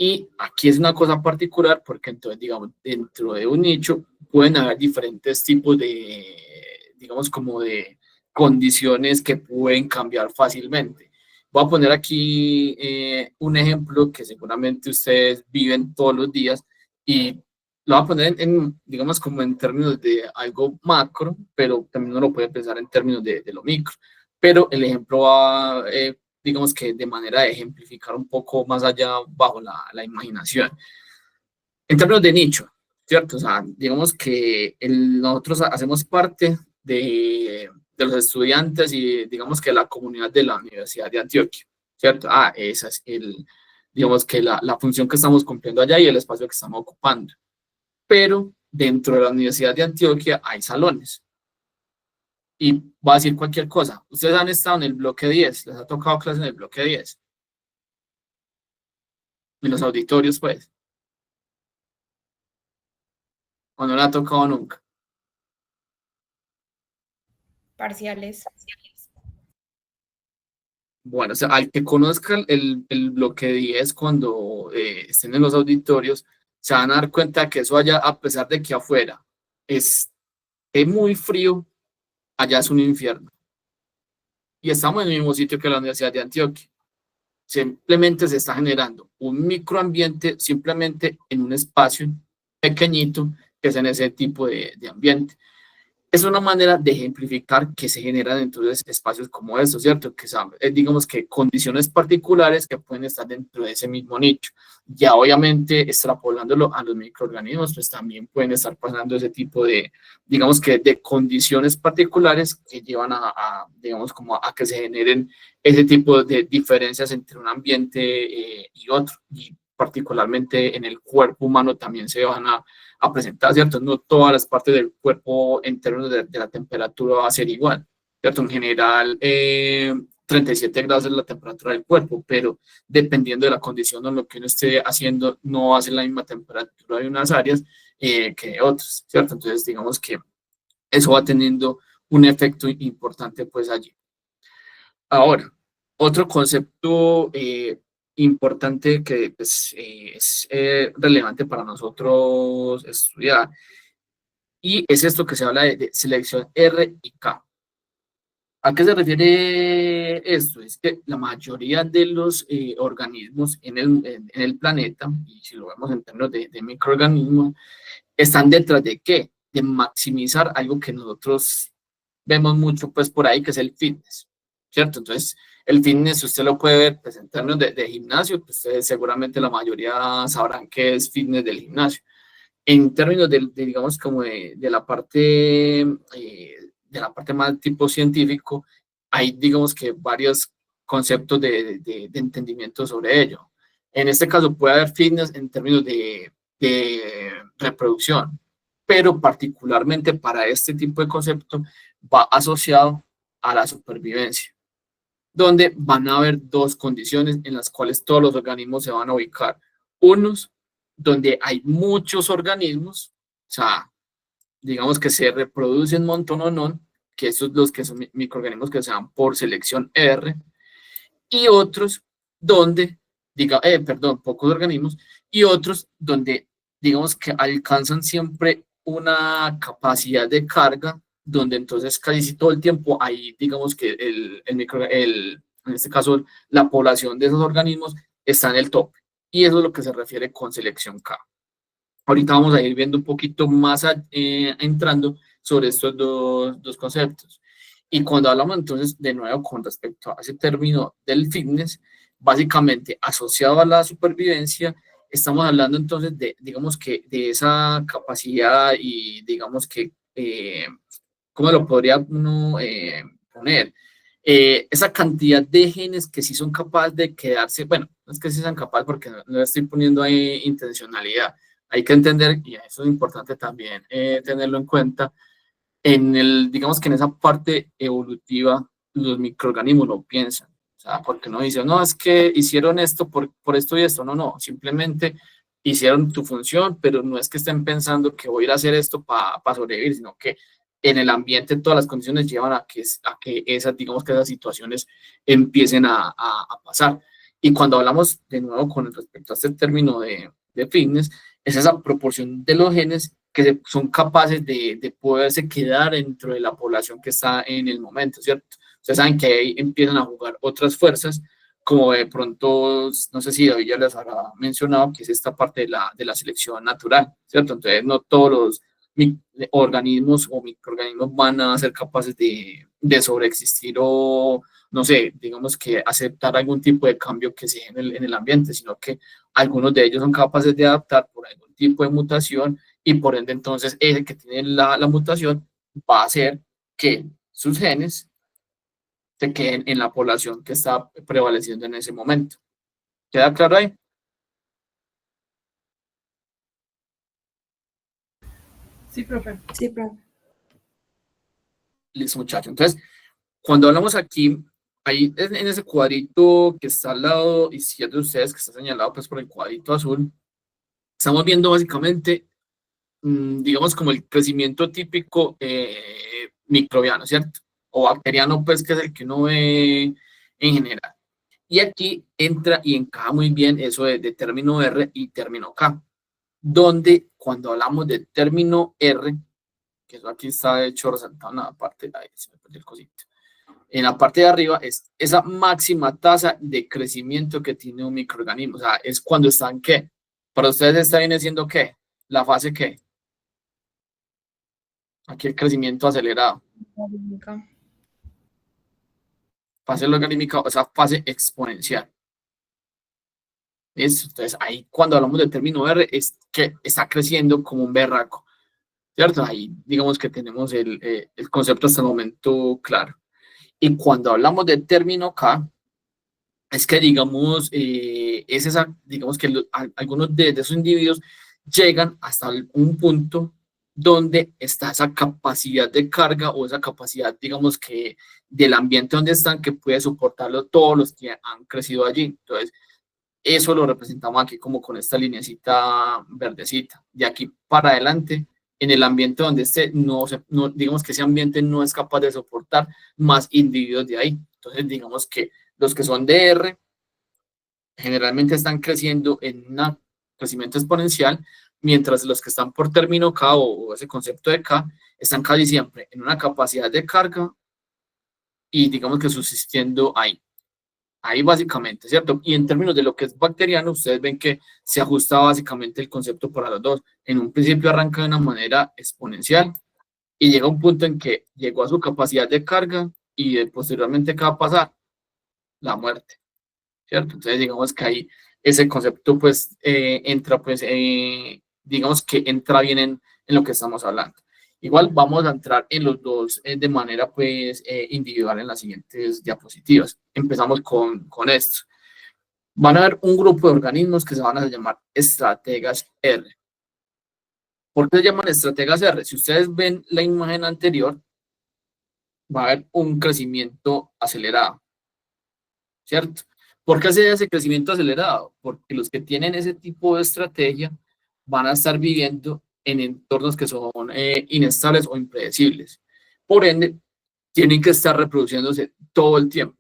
Y aquí es una cosa particular porque entonces, digamos, dentro de un nicho pueden haber diferentes tipos de, digamos, como de condiciones que pueden cambiar fácilmente. Voy a poner aquí un ejemplo que seguramente ustedes viven todos los días y lo voy a poner digamos, como en términos de algo macro, pero también uno lo puede pensar en términos de lo micro. Pero el ejemplo va, digamos que de manera de ejemplificar un poco más allá bajo la imaginación. En términos de nicho, ¿cierto? O sea, digamos que nosotros hacemos parte de los estudiantes y digamos que la comunidad de la Universidad de Antioquia, ¿cierto? Esa es digamos que la función que estamos cumpliendo allá y el espacio que estamos ocupando. Pero dentro de la Universidad de Antioquia hay salones. Y voy a decir cualquier cosa. Ustedes han estado en el bloque 10, les ha tocado clase en el bloque 10. En los auditorios, pues. O no le ha tocado nunca. Parciales. Bueno, o sea, al que conozca el bloque 10 cuando estén en los auditorios, se van a dar cuenta que eso allá, a pesar de que afuera es muy frío, allá es un infierno. Y estamos en el mismo sitio que la Universidad de Antioquia. Simplemente se está generando un microambiente simplemente en un espacio pequeñito que es en ese tipo de ambiente. Es una manera de ejemplificar que se generan entonces espacios como estos, ¿cierto? Que son, digamos que condiciones particulares que pueden estar dentro de ese mismo nicho. Ya obviamente extrapolándolo a los microorganismos, pues también pueden estar pasando ese tipo de, digamos que de condiciones particulares que llevan digamos, como a que se generen ese tipo de diferencias entre un ambiente y otro. Y particularmente en el cuerpo humano también se van a presentar, ¿cierto? No todas las partes del cuerpo en términos de la temperatura va a ser igual, ¿cierto? En general, 37 grados es la temperatura del cuerpo, pero dependiendo de la condición o lo que uno esté haciendo, no va a ser la misma temperatura de unas áreas que de otras, ¿cierto? Entonces, digamos que eso va teniendo un efecto importante, pues, allí. Ahora, otro concepto importante que pues, es relevante para nosotros estudiar, y es esto que se habla de selección R y K. ¿A qué se refiere esto? Es que la mayoría de los organismos en el planeta, y si lo vemos en términos de microorganismos, están detrás de ¿qué? De maximizar algo que nosotros vemos mucho pues por ahí, que es el fitness, ¿cierto? Entonces, el fitness usted lo puede ver pues, en términos de gimnasio, pues ustedes seguramente la mayoría sabrán qué es fitness del gimnasio. En términos digamos, como de la parte más tipo científico, hay, digamos que varios conceptos de entendimiento sobre ello. En este caso puede haber fitness en términos de reproducción, pero particularmente para este tipo de concepto va asociado a la supervivencia, donde van a haber dos condiciones en las cuales todos los organismos se van a ubicar. Unos donde hay muchos organismos, o sea, digamos que se reproducen montón, que esos los que son microorganismos que se dan por selección R, y otros donde, pocos organismos, y otros donde, digamos que alcanzan siempre una capacidad de carga donde entonces casi todo el tiempo ahí digamos que en este caso la población de esos organismos está en el tope. Y eso es lo que se refiere con selección K. Ahorita vamos a ir viendo un poquito más entrando sobre estos dos conceptos. Y cuando hablamos entonces de nuevo con respecto a ese término del fitness, básicamente asociado a la supervivencia, estamos hablando entonces de, digamos que, de esa capacidad y digamos que, ¿cómo lo podría uno poner? Esa cantidad de genes que sí son capaces de quedarse, bueno, no es que sí sean capaces porque no estoy poniendo ahí intencionalidad, hay que entender, y eso es importante también tenerlo en cuenta, digamos que en esa parte evolutiva los microorganismos lo piensan. O sea, porque no dicen, no, es que hicieron esto por esto y esto. No, no, simplemente hicieron tu función, pero no es que estén pensando que voy a ir a hacer esto para sobrevivir, sino que en el ambiente todas las condiciones llevan a que esas, digamos que esas situaciones empiecen a pasar. Y cuando hablamos de nuevo con respecto a este término de fitness, es esa proporción de los genes que son capaces de poderse quedar dentro de la población que está en el momento, ¿cierto? Ustedes saben que ahí empiezan a jugar otras fuerzas, como de pronto, no sé si David ya les habrá mencionado, que es esta parte de la selección natural, ¿cierto? Entonces, no todos los organismos o microorganismos van a ser capaces de sobreexistir o, no sé, digamos que aceptar algún tipo de cambio que se dé en el ambiente, sino que algunos de ellos son capaces de adaptar por algún tipo de mutación y por ende entonces ese que tiene la mutación va a hacer que sus genes se queden en la población que está prevaleciendo en ese momento. ¿Queda claro ahí? Sí, profe. Sí, profe. Listo, muchachos. Entonces, cuando hablamos aquí, ahí en ese cuadrito que está al lado izquierdo de ustedes, que está señalado pues por el cuadrito azul, estamos viendo básicamente, digamos, como el crecimiento típico microbiano, ¿cierto? O bacteriano, pues, que es el que uno ve en general. Y aquí entra y encaja muy bien eso de término R y término K, donde cuando hablamos de término R, que eso aquí está de hecho resaltado en la parte, ahí se me perdió el cosito, en la parte de arriba es esa máxima tasa de crecimiento que tiene un microorganismo, o sea, es cuando están, ¿qué? Para ustedes está viene siendo, ¿qué? La fase, ¿qué? Aquí el crecimiento acelerado. Fase logarítmica, o sea, fase exponencial. ¿Listo? Entonces, ahí cuando hablamos del término R, es que está creciendo como un berraco, ¿cierto? Ahí digamos que tenemos el concepto hasta el momento claro. Y cuando hablamos del término K, es que digamos, es esa, digamos que algunos de esos individuos llegan hasta un punto donde está esa capacidad de carga o esa capacidad, digamos que del ambiente donde están, que puede soportarlo todos los que han crecido allí. Entonces, eso lo representamos aquí como con esta lineecita verdecita. De aquí para adelante, en el ambiente donde esté, no, digamos que ese ambiente no es capaz de soportar más individuos de ahí. Entonces, digamos que los que son de R generalmente están creciendo en un crecimiento exponencial, mientras los que están por término K o ese concepto de K están casi siempre en una capacidad de carga y digamos que subsistiendo ahí. Ahí básicamente, ¿cierto? Y en términos de lo que es bacteriano, ustedes ven que se ajusta básicamente el concepto para los dos. En un principio arranca de una manera exponencial y llega a un punto en que llegó a su capacidad de carga y posteriormente, ¿qué va a pasar? La muerte, ¿cierto? Entonces, digamos que ahí ese concepto, pues, entra, pues, digamos que entra bien en lo que estamos hablando. Igual vamos a entrar en los dos de manera, pues, individual en las siguientes diapositivas. Empezamos con esto. Van a haber un grupo de organismos que se van a llamar estrategas R. ¿Por qué se llaman estrategas R? Si ustedes ven la imagen anterior, va a haber un crecimiento acelerado, ¿cierto? ¿Por qué se da ese crecimiento acelerado? Porque los que tienen ese tipo de estrategia van a estar viviendo en entornos que son inestables o impredecibles. Por ende, tienen que estar reproduciéndose todo el tiempo.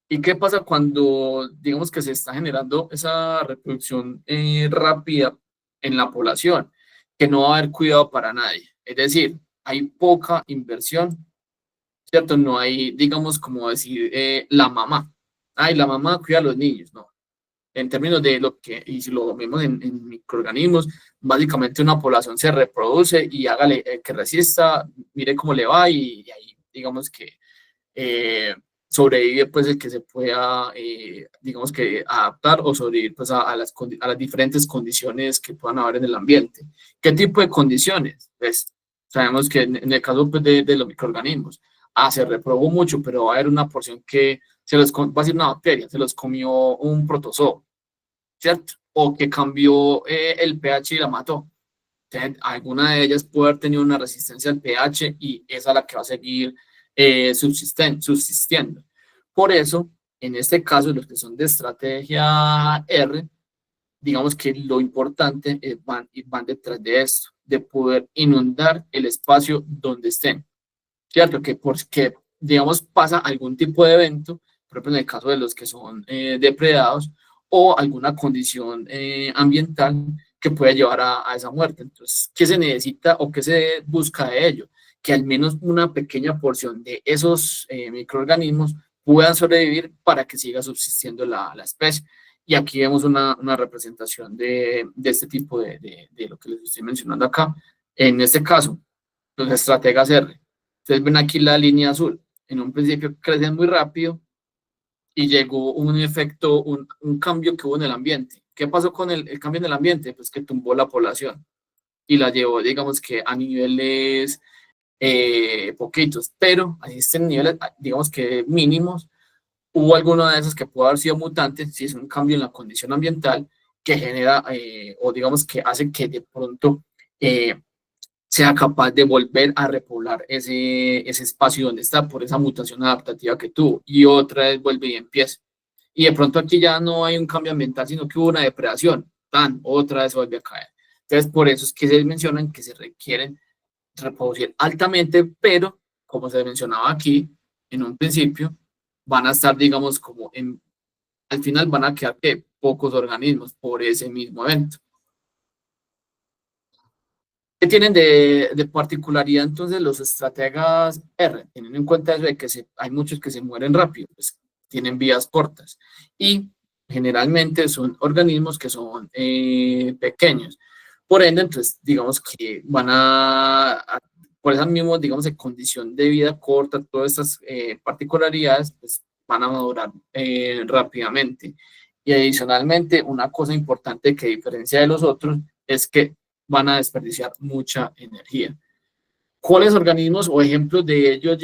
¿Y qué pasa cuando, digamos que se está generando esa reproducción rápida en la población? que no va a haber cuidado para nadie. Es decir, hay poca inversión, ¿cierto? No hay, digamos, como decir, la mamá. Ay, la mamá cuida a los niños, no. En términos de lo que, y si lo vemos en microorganismos, básicamente una población se reproduce y hágale que resista, mire cómo le va y ahí, digamos que eh, sobrevive pues el que se pueda, digamos que adaptar o sobrevivir pues a las diferentes condiciones que puedan haber en el ambiente. ¿Qué tipo de condiciones? Pues sabemos que en el caso pues, de los microorganismos, se reprobó mucho, pero va a haber una porción que va a ser una bacteria, se los comió un protozoo, ¿cierto? O que cambió el pH y la mató. Entonces, alguna de ellas puede haber tenido una resistencia al pH y esa es la que va a seguir subsistiendo. Por eso, en este caso, los que son de estrategia R, digamos que lo importante es van detrás de esto, de poder inundar el espacio donde estén, ¿cierto? Que porque, digamos, pasa algún tipo de evento, por ejemplo, en el caso de los que son depredados, o alguna condición ambiental que puede llevar a esa muerte. Entonces, ¿qué se necesita o qué se busca de ello? Que al menos una pequeña porción de esos microorganismos puedan sobrevivir para que siga subsistiendo la especie. Y aquí vemos una representación de este tipo de lo que les estoy mencionando acá. En este caso, los estrategas R. Ustedes ven aquí la línea azul. En un principio crecen muy rápido y llegó un efecto, un cambio que hubo en el ambiente. ¿Qué pasó con el cambio en el ambiente? Pues que tumbó la población y la llevó, digamos que a niveles poquitos, pero a estos niveles, digamos que mínimos, hubo alguno de esos que pudo haber sido mutantes, si es un cambio en la condición ambiental que genera, o digamos que hace que de pronto sea capaz de volver a repoblar ese espacio donde está por esa mutación adaptativa que tuvo y otra vez vuelve y empieza. Y de pronto aquí ya no hay un cambio ambiental, sino que hubo una depredación, otra vez vuelve a caer. Entonces, por eso es que se mencionan que se requieren reproducir altamente, pero como se mencionaba aquí, en un principio, van a estar, digamos, al final van a quedar pocos organismos por ese mismo evento. ¿Qué tienen de particularidad entonces los estrategas R? Teniendo en cuenta eso de que hay muchos que se mueren rápido, pues tienen vías cortas y generalmente son organismos que son pequeños. Por ende, entonces, digamos que van por esas mismas, digamos, de condición de vida corta, todas estas particularidades, pues van a madurar rápidamente. Y adicionalmente, una cosa importante que diferencia de los otros es que van a desperdiciar mucha energía. ¿Cuáles organismos o ejemplos de ellos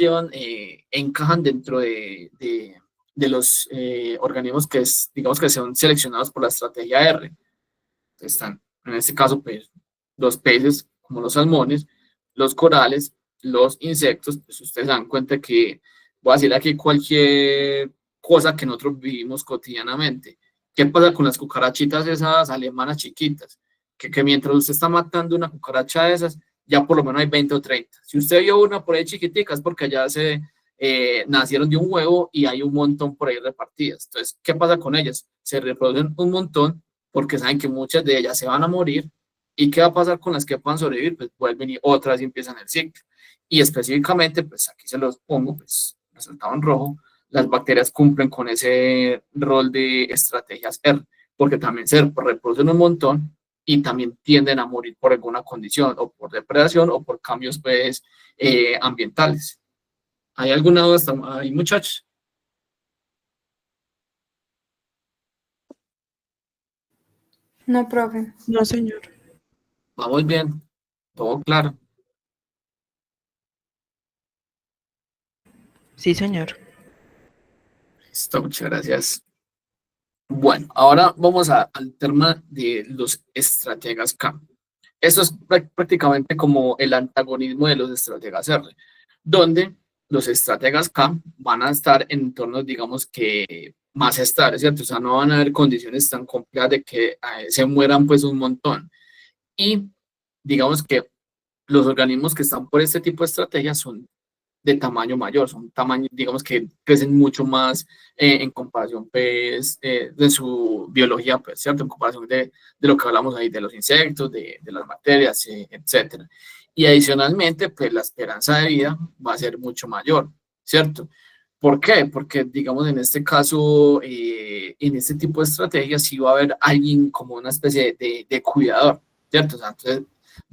encajan dentro de los organismos que digamos que son seleccionados por la estrategia R? Están, en este caso, pues, los peces, como los salmones, los corales, los insectos, pues ustedes se dan cuenta que, voy a decir aquí cualquier cosa que nosotros vivimos cotidianamente. ¿Qué pasa con las cucarachitas esas alemanas chiquitas? Que mientras usted está matando una cucaracha de esas, ya por lo menos hay 20 o 30. Si usted vio una por ahí chiquitica, es porque ya nacieron de un huevo y hay un montón por ahí repartidas. Entonces, ¿qué pasa con ellas? Se reproducen un montón porque saben que muchas de ellas se van a morir. ¿Y qué va a pasar con las que puedan sobrevivir? Pues vuelven y otras y empiezan el ciclo. Y específicamente, pues aquí se los pongo, pues resaltado en rojo, las bacterias cumplen con ese rol de estrategias R, porque también se reproducen un montón y también tienden a morir por alguna condición, o por depredación, o por cambios pues, ambientales. ¿Hay alguna duda hasta ahí, muchachos? No, profe. No, señor. Vamos bien, todo claro. Sí, señor. Listo, muchas gracias. Bueno, ahora vamos al tema de los estrategas K. Eso es prácticamente como el antagonismo de los estrategas R, donde los estrategas K van a estar en entornos, digamos que más estables, ¿cierto? O sea, no van a haber condiciones tan complejas de que se mueran pues un montón. Y digamos que los organismos que están por este tipo de estrategias son de tamaño mayor, son tamaños, digamos que crecen mucho más en comparación, pues, de su biología, pues, ¿cierto? En comparación de lo que hablamos ahí, de los insectos, de las bacterias, etcétera. Y adicionalmente, pues, la esperanza de vida va a ser mucho mayor, ¿cierto? ¿Por qué? Porque, digamos, en este caso, en este tipo de estrategias, sí va a haber alguien como una especie de cuidador, ¿cierto? O sea, entonces,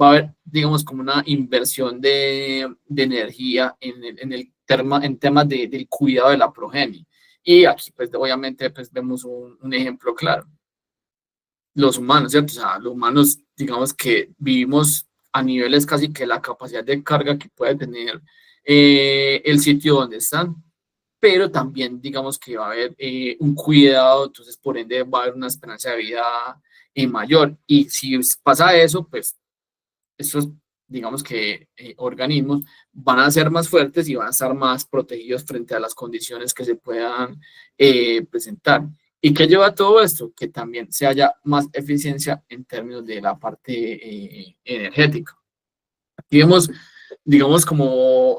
va a haber, digamos, como una inversión de energía en temas del cuidado de la progenie. Y aquí, pues, obviamente, pues, vemos un ejemplo claro. Los humanos, ¿cierto? O sea, los humanos, digamos que vivimos a niveles casi que la capacidad de carga que puede tener el sitio donde están, pero también digamos que va a haber un cuidado, entonces por ende va a haber una esperanza de vida mayor. Y si pasa eso, pues estos, digamos que organismos van a ser más fuertes y van a estar más protegidos frente a las condiciones que se puedan presentar. ¿Y qué lleva a todo esto? Que también se haya más eficiencia en términos de la parte energética. Aquí vemos, digamos, como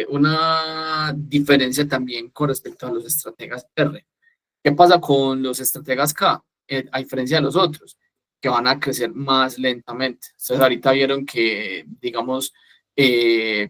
una diferencia también con respecto a los estrategas R. ¿Qué pasa con los estrategas K? A diferencia de los otros, que van a crecer más lentamente. Ustedes ahorita vieron que, digamos,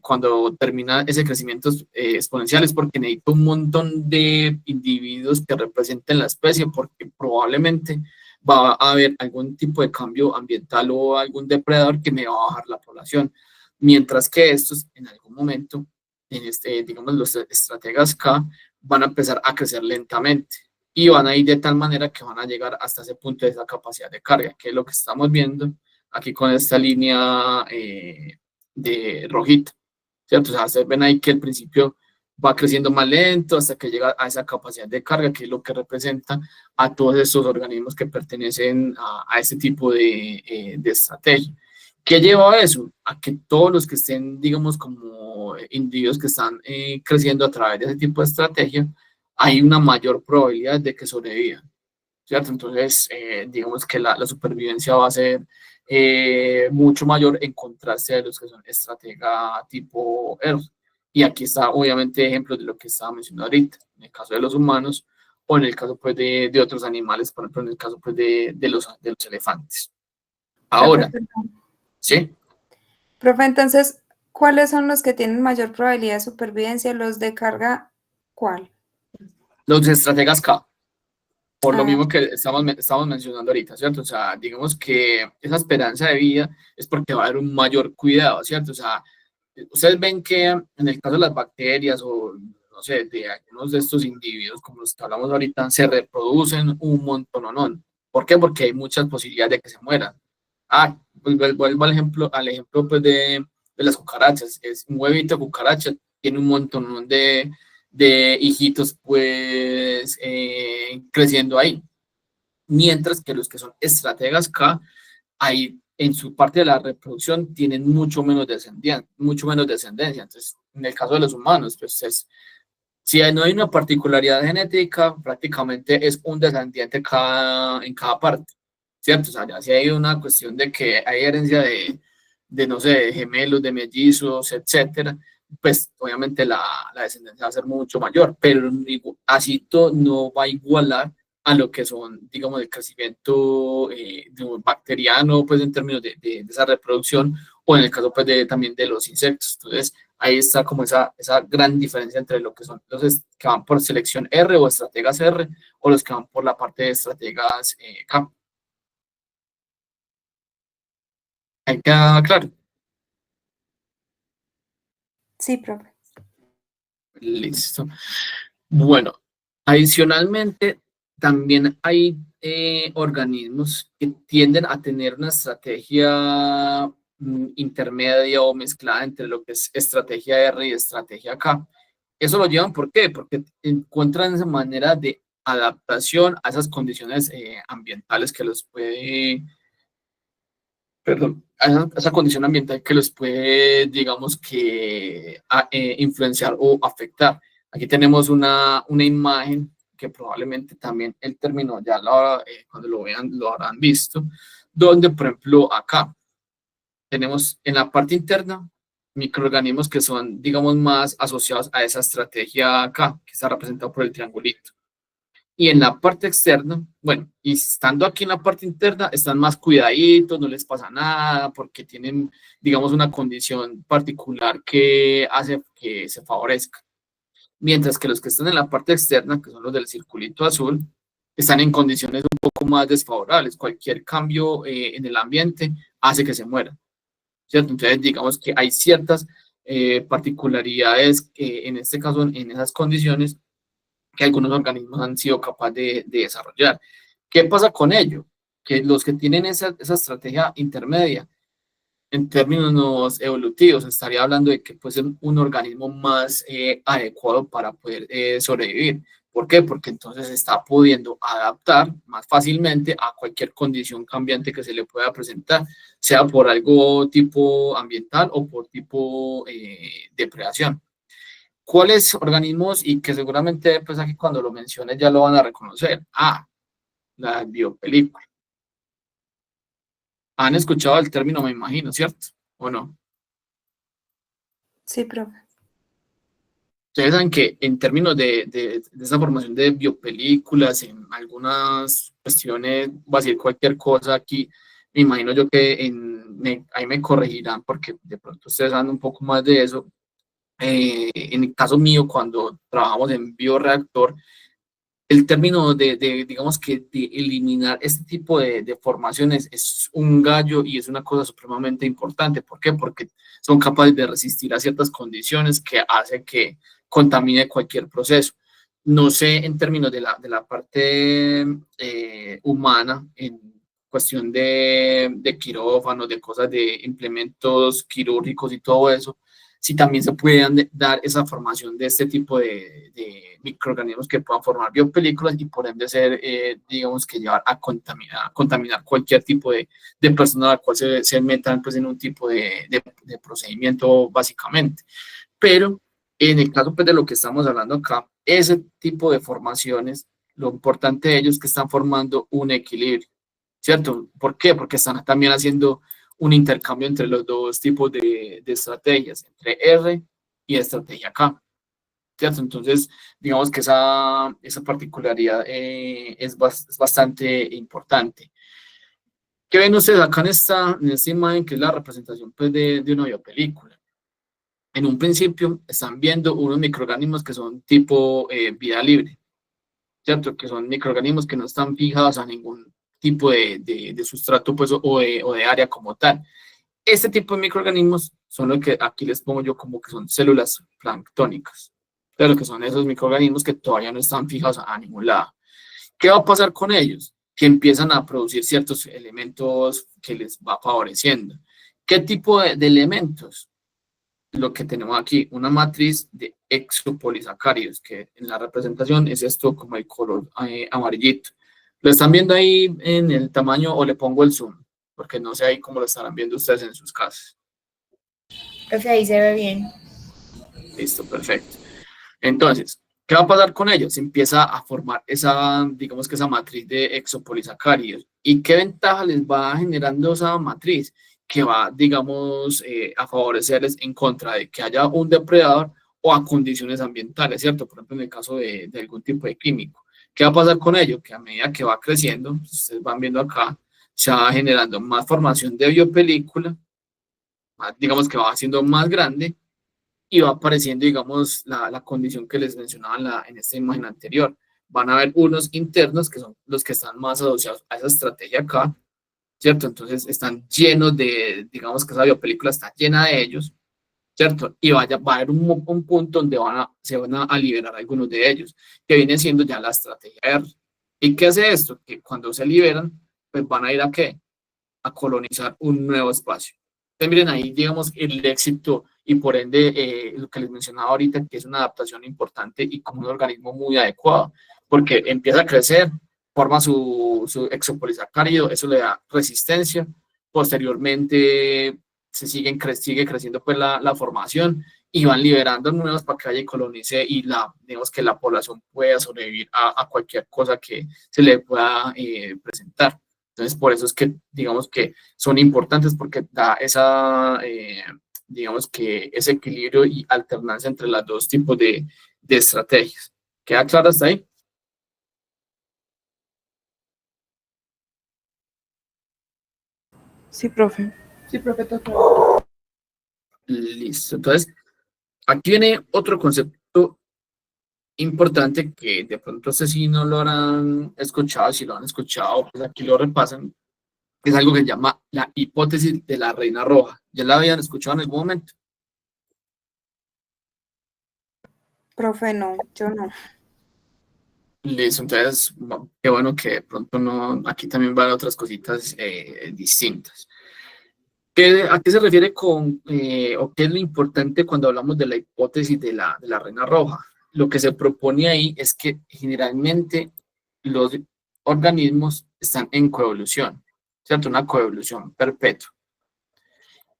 cuando termina ese crecimiento exponencial es porque necesita un montón de individuos que representen la especie, porque probablemente va a haber algún tipo de cambio ambiental o algún depredador que me va a bajar la población. Mientras que estos, en algún momento, digamos, los estrategas K van a empezar a crecer lentamente y van a ir de tal manera que van a llegar hasta ese punto de esa capacidad de carga, que es lo que estamos viendo aquí con esta línea de rojita, ¿cierto? O sea, ustedes ven ahí que al principio va creciendo más lento hasta que llega a esa capacidad de carga, que es lo que representa a todos estos organismos que pertenecen a este tipo de estrategia. ¿Qué lleva a eso? A que todos los que estén, digamos, como individuos que están creciendo a través de ese tipo de estrategia, hay una mayor probabilidad de que sobrevivan, ¿cierto? Entonces, digamos que la supervivencia va a ser mucho mayor en contraste de los que son estratega tipo ERS. Y aquí está, obviamente, ejemplos de lo que estaba mencionando ahorita, en el caso de los humanos o en el caso, pues, de otros animales, por ejemplo, en el caso, pues, de los elefantes. Ahora, ¿sí? Profe, entonces, ¿cuáles son los que tienen mayor probabilidad de supervivencia? ¿Los de carga cuál? Los estrategas K. Por lo Ah, mismo que estamos mencionando ahorita, ¿cierto? O sea, digamos que esa esperanza de vida es porque va a haber un mayor cuidado, ¿cierto? O sea, ustedes ven que en el caso de las bacterias o, no sé, de algunos de estos individuos, como los que hablamos ahorita, se reproducen un montón. ¿Por qué? Porque hay muchas posibilidades de que se mueran. Ah, pues vuelvo al ejemplo pues, de las cucarachas. Es un huevito de cucaracha, tiene un montón de hijitos pues creciendo ahí. Mientras que los que son estrategas K, ahí en su parte de la reproducción tienen mucho menos descendencia. Entonces, en el caso de los humanos, pues si no hay una particularidad genética, prácticamente es un descendiente en cada parte, ¿cierto? O sea, ya si hay una cuestión de que hay herencia de no sé, de gemelos, de mellizos, etcétera, pues obviamente la descendencia va a ser mucho mayor, pero así no va a igualar a lo que son, digamos, el crecimiento bacteriano, pues en términos de esa reproducción, o en el caso pues también de los insectos. Entonces, ahí está como esa gran diferencia entre lo que son los que van por selección R o estrategas R, o los que van por la parte de estrategas K. Ahí queda claro. sí, profe. Listo. Bueno, adicionalmente, también hay organismos que tienden a tener una estrategia intermedia o mezclada entre lo que es estrategia R y estrategia K. Eso lo llevan, ¿por qué? Porque encuentran esa manera de adaptación a esas condiciones ambientales que los puede, perdón, a esa condición ambiental que los puede, digamos que, influenciar o afectar. Aquí tenemos una imagen que probablemente también el término ya cuando lo vean lo habrán visto, donde, por ejemplo, acá tenemos en la parte interna microorganismos que son, digamos, más asociados a esa estrategia acá, que está representado por el triangulito. Y en la parte externa, bueno, y estando aquí en la parte interna, están más cuidaditos, no les pasa nada, porque tienen, digamos, una condición particular que hace que se favorezca. Mientras que los que están en la parte externa, que son los del circulito azul, están en condiciones un poco más desfavorables. Cualquier cambio en el ambiente hace que se mueran, ¿cierto? Entonces, digamos que hay ciertas particularidades que en este caso, en esas condiciones, que algunos organismos han sido capaces de desarrollar. ¿Qué pasa con ello? Que los que tienen esa estrategia intermedia, en términos evolutivos, estaría hablando de que puede ser un organismo más adecuado para poder sobrevivir. ¿Por qué? Porque entonces se está pudiendo adaptar más fácilmente a cualquier condición cambiante que se le pueda presentar, sea por algo tipo ambiental o por tipo depredación. ¿Cuáles organismos? Y que seguramente pues aquí cuando lo menciones ya lo van a reconocer. Ah, la biopelícula. Han escuchado el término, me imagino, ¿cierto? ¿O no? Sí, profe. Ustedes saben que en términos de esa formación de biopelículas, en algunas cuestiones, va a decir cualquier cosa aquí, me imagino yo que ahí me corregirán porque de pronto ustedes saben un poco más de eso. En el caso mío, cuando trabajamos en bioreactor, el término digamos que de eliminar este tipo de formaciones es un gallo y es una cosa supremamente importante. ¿Por qué? Porque son capaces de resistir a ciertas condiciones que hace que contamine cualquier proceso. No sé en términos de la parte humana, en cuestión de quirófanos, de cosas de implementos quirúrgicos y todo eso, si también se pueden dar esa formación de este tipo de microorganismos que puedan formar biopelículas y por ende ser, digamos, que llevar a contaminar cualquier tipo de persona a la cual se metan pues, en un tipo de procedimiento básicamente. Pero en el caso pues, de lo que estamos hablando acá, ese tipo de formaciones, lo importante de ellos es que están formando un equilibrio, ¿cierto? ¿Por qué? Porque están también haciendo un intercambio entre los dos tipos de estrategias, entre R y estrategia K, ¿cierto? Entonces, digamos que esa particularidad es bastante importante. ¿Qué ven ustedes acá en esta imagen, que es la representación pues, de una biopelícula? En un principio están viendo unos microorganismos que son tipo vida libre, ¿cierto? Que son microorganismos que no están fijados a ningún tipo de sustrato pues, o de área como tal. Este tipo de microorganismos son los que aquí les pongo yo como que son células planctónicas, pero que son esos microorganismos que todavía no están fijados a ningún lado. ¿Qué va a pasar con ellos? Que empiezan a producir ciertos elementos que les va favoreciendo. ¿Qué tipo de elementos? Lo que tenemos aquí, una matriz de exopolisacáridos, que en la representación es esto como el color amarillito. ¿Lo están viendo ahí en el tamaño o le pongo el zoom? Porque no sé ahí cómo lo estarán viendo ustedes en sus casas. Profe, ahí se ve bien. Listo, perfecto. Entonces, ¿qué va a pasar con ellos? Se empieza a formar esa, digamos que esa matriz de exopolisacáridos. ¿Y qué ventaja les va generando esa matriz? Que va, digamos, a favorecerles en contra de que haya un depredador o a condiciones ambientales, ¿cierto? Por ejemplo, en el caso de algún tipo de químico. ¿Qué va a pasar con ello? Que a medida que va creciendo, ustedes van viendo acá, se va generando más formación de biopelícula, digamos que va haciendo más grande y va apareciendo, digamos, la condición que les mencionaba en esta imagen anterior. Van a haber unos internos que son los que están más asociados a esa estrategia acá, ¿cierto? Entonces están llenos digamos que esa biopelícula está llena de ellos, ¿cierto? Y va a haber un punto donde se van a liberar algunos de ellos, que viene siendo ya la estrategia R. ¿Y qué hace esto? Que cuando se liberan, pues van a ir a ¿qué? A colonizar un nuevo espacio. Entonces miren ahí, digamos, el éxito y por ende lo que les mencionaba ahorita, que es una adaptación importante y como un organismo muy adecuado, porque empieza a crecer, forma su exopolisacárido, eso le da resistencia, posteriormente sigue creciendo pues la formación y van liberando nuevos para que haya y colonice y digamos que la población pueda sobrevivir a cualquier cosa que se le pueda presentar. Entonces, por eso es que digamos que son importantes porque da esa digamos que ese equilibrio y alternancia entre los dos tipos de estrategias. ¿Queda claro hasta ahí? Sí, profe. Listo. Entonces, aquí viene otro concepto importante que de pronto si no lo habrán escuchado, si lo han escuchado, pues aquí lo repasan, que es algo que se llama la hipótesis de la reina roja. ¿Ya la habían escuchado en algún momento? Profe, no, yo no. Listo, entonces, qué bueno que de pronto no, aquí también van otras cositas distintas. ¿A qué se refiere o qué es lo importante cuando hablamos de la hipótesis de la reina roja? Lo que se propone ahí es que generalmente los organismos están en coevolución, ¿cierto? Una coevolución perpetua.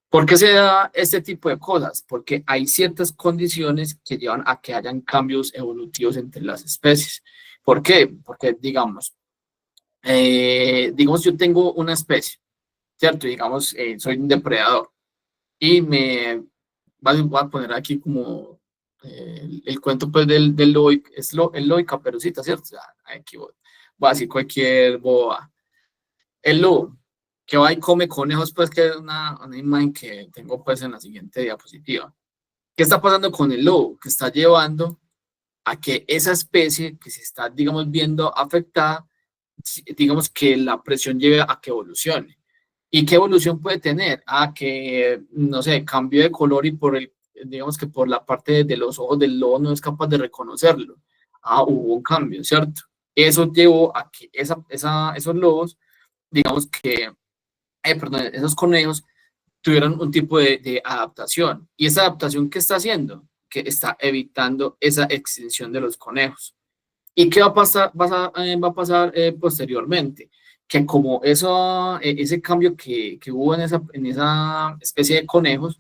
¿Por qué se da este tipo de cosas? Porque hay ciertas condiciones que llevan a que hayan cambios evolutivos entre las especies. ¿Por qué? Porque, digamos, yo tengo una especie, ¿cierto? Digamos, soy un depredador y voy a poner aquí como el cuento pues del lobo, el lobo y Caperucita, ¿cierto? O sea, aquí voy a decir cualquier boba. El lobo, que va y come conejos, pues que es una imagen que tengo pues en la siguiente diapositiva. ¿Qué está pasando con el lobo? Que está llevando a que esa especie que se está, digamos, viendo afectada, digamos que la presión lleve a que evolucione. ¿Y qué evolución puede tener? A que, no sé, cambio de color y digamos que por la parte de los ojos del lobo no es capaz de reconocerlo. Hubo un cambio, ¿cierto? Eso llevó a que esos lobos, digamos que, perdón, esos conejos tuvieron un tipo de adaptación. ¿Y esa adaptación qué está haciendo? Que está evitando esa extinción de los conejos. ¿Y qué va a pasar, va a pasar posteriormente? Que como ese cambio que hubo en esa especie de conejos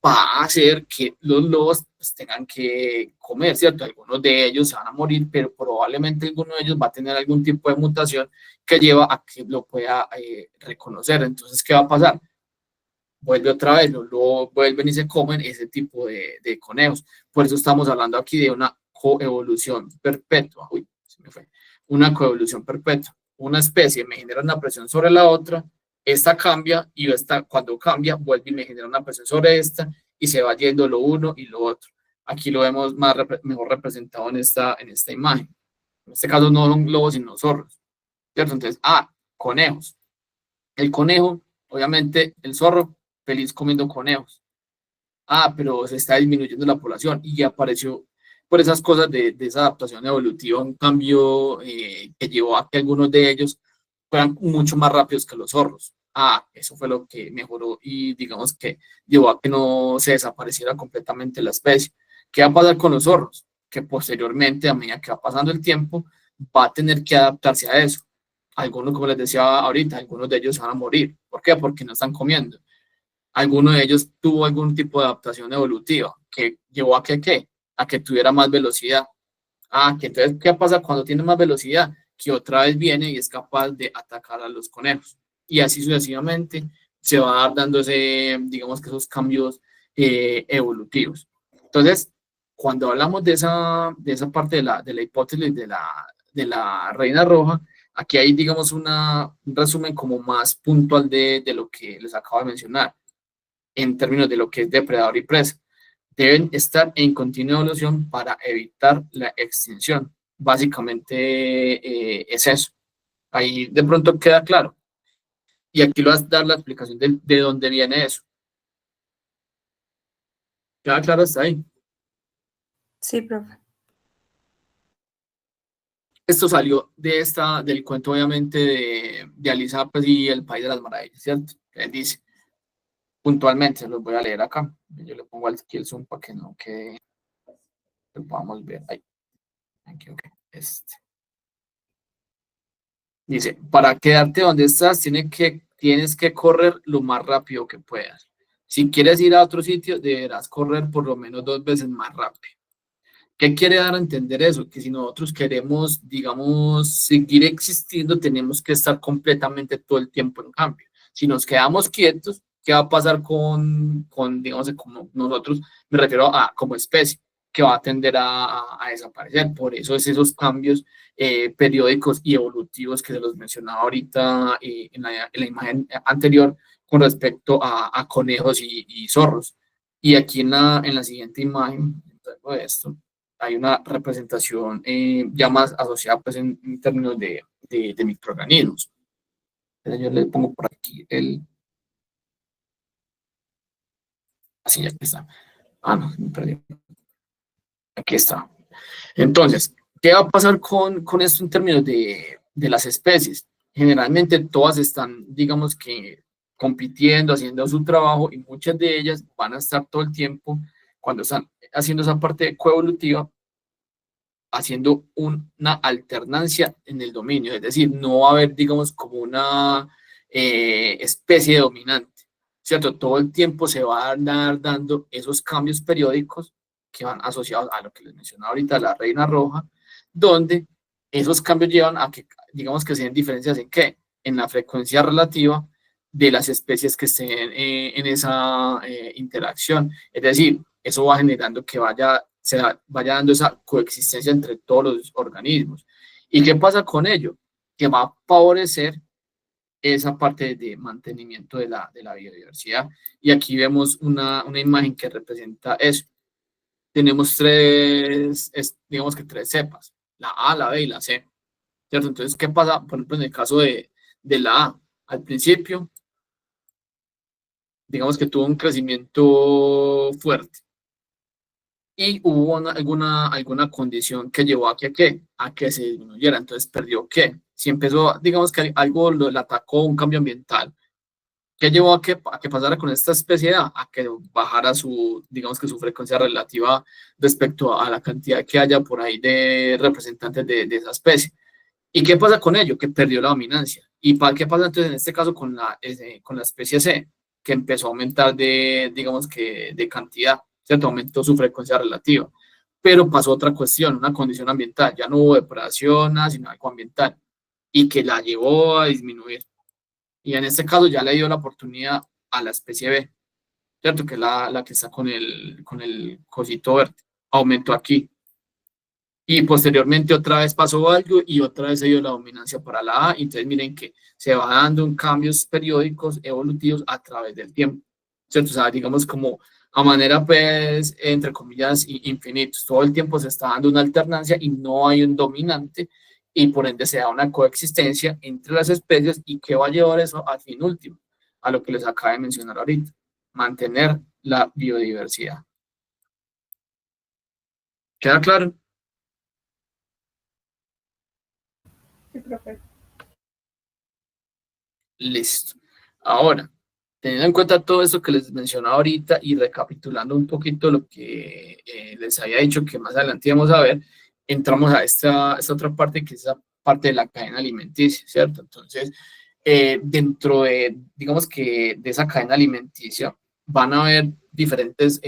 va a hacer que los lobos pues, tengan que comer, ¿cierto? Algunos de ellos se van a morir, pero probablemente alguno de ellos va a tener algún tipo de mutación que lleva a que lo pueda reconocer. Entonces, ¿qué va a pasar? Vuelve otra vez, los lobos vuelven y se comen ese tipo de conejos. Por eso estamos hablando aquí de una coevolución perpetua. Uy, se me fue. Una coevolución perpetua. Una especie me genera una presión sobre la otra, esta cambia y cuando cambia vuelve y me genera una presión sobre esta y se va yendo lo uno y lo otro. Aquí lo vemos mejor representado en esta imagen. En este caso no son lobos sino zorros, ¿cierto? Entonces, conejos. El conejo, obviamente el zorro, feliz comiendo conejos. Pero se está disminuyendo la población y apareció por esas cosas de esa adaptación evolutiva, un cambio que llevó a que algunos de ellos fueran mucho más rápidos que los zorros. Eso fue lo que mejoró y digamos que llevó a que no se desapareciera completamente la especie. ¿Qué va a pasar con los zorros? Que posteriormente, a medida que va pasando el tiempo, va a tener que adaptarse a eso. Algunos, como les decía ahorita, algunos de ellos van a morir. ¿Por qué? Porque no están comiendo. Alguno de ellos tuvo algún tipo de adaptación evolutiva que llevó a que tuviera más velocidad. Que entonces, ¿qué pasa cuando tiene más velocidad? Que otra vez viene y es capaz de atacar a los conejos. Y así sucesivamente se va a dar dando digamos que esos cambios evolutivos. Entonces, cuando hablamos de esa parte de la hipótesis de la reina roja, aquí hay, digamos, un resumen como más puntual de lo que les acabo de mencionar en términos de lo que es depredador y presa. Deben estar en continua evolución para evitar la extinción. Básicamente es eso. Ahí de pronto queda claro. Y aquí lo vas a dar la explicación de dónde viene eso. ¿Queda claro hasta ahí? Sí, profe. Esto salió del cuento, obviamente, de Alicia pues, y el País de las Maravillas, ¿cierto? Que dice, puntualmente, se los voy a leer acá. Yo le pongo aquí el zoom para que no quede, lo podamos ver. Ahí. Aquí, ok. Dice, para quedarte donde estás, tienes que correr lo más rápido que puedas. Si quieres ir a otro sitio, deberás correr por lo menos 2 veces más rápido. ¿Qué quiere dar a entender eso? Que si nosotros queremos, digamos, seguir existiendo, tenemos que estar completamente todo el tiempo en cambio. Si nos quedamos quietos, ¿qué va a pasar digamos, como nosotros, me refiero a como especie, que va a tender a desaparecer? Por eso es esos cambios periódicos y evolutivos que se los mencionaba ahorita en la imagen anterior con respecto a conejos y zorros. Y aquí en la siguiente imagen, luego de esto, hay una representación ya más asociada pues, en términos de microorganismos. Entonces, yo le pongo por aquí así, ya está. Ah, no, me perdí. Aquí está. Entonces, ¿qué va a pasar con esto en términos de las especies? Generalmente todas están, digamos que, compitiendo, haciendo su trabajo y muchas de ellas van a estar todo el tiempo, cuando están haciendo esa parte coevolutiva, haciendo una alternancia en el dominio. Es decir, no va a haber, digamos, como una especie dominante, ¿cierto? Todo el tiempo se va a andar dando esos cambios periódicos que van asociados a lo que les mencionaba ahorita, la reina roja, donde esos cambios llevan a que, digamos, que se den diferencias en qué, en la frecuencia relativa de las especies que estén en esa interacción. Es decir, eso va generando que se vaya dando esa coexistencia entre todos los organismos. ¿Y qué pasa con ello? Que va a favorecer esa parte de mantenimiento de la biodiversidad. Y aquí vemos una imagen que representa eso. Tenemos digamos que tres cepas, la A, la B y la C, ¿cierto? Entonces, ¿qué pasa? Por ejemplo, en el caso de la A, al principio, digamos que tuvo un crecimiento fuerte y hubo alguna condición que llevó a que se disminuyera, entonces perdió ¿qué? Si empezó, digamos que algo le atacó, un cambio ambiental, ¿qué llevó a que pasara con esta especie a que bajara digamos que su frecuencia relativa respecto a la cantidad que haya por ahí de representantes de esa especie? ¿Y qué pasa con ello? Que perdió la dominancia. ¿Y qué pasa entonces en este caso con la especie C? Que empezó a aumentar digamos que de cantidad, ¿cierto? Aumentó su frecuencia relativa. Pero pasó otra cuestión, una condición ambiental. Ya no hubo depredación, nada, sino algo ambiental. Y que la llevó a disminuir. Y en este caso ya le dio la oportunidad a la especie B, ¿cierto? Que es la que está con el cosito verde. Aumentó aquí. Y posteriormente otra vez pasó algo y otra vez se dio la dominancia para la A. Entonces miren que se va dando en cambios periódicos evolutivos a través del tiempo, ¿cierto? O sea, digamos como a manera, pues, entre comillas, infinitos. Todo el tiempo se está dando una alternancia y no hay un dominante y por ende se da una coexistencia entre las especies. ¿Y qué va a llevar eso al fin último? A lo que les acabo de mencionar ahorita, mantener la biodiversidad. ¿Queda claro? Sí, profe. Listo. Ahora, teniendo en cuenta todo esto que les mencionaba ahorita y recapitulando un poquito lo que les había dicho que más adelante íbamos a ver, entramos a esta otra parte que es la parte de la cadena alimenticia, ¿cierto? Entonces, dentro digamos que de esa cadena alimenticia van a haber diferentes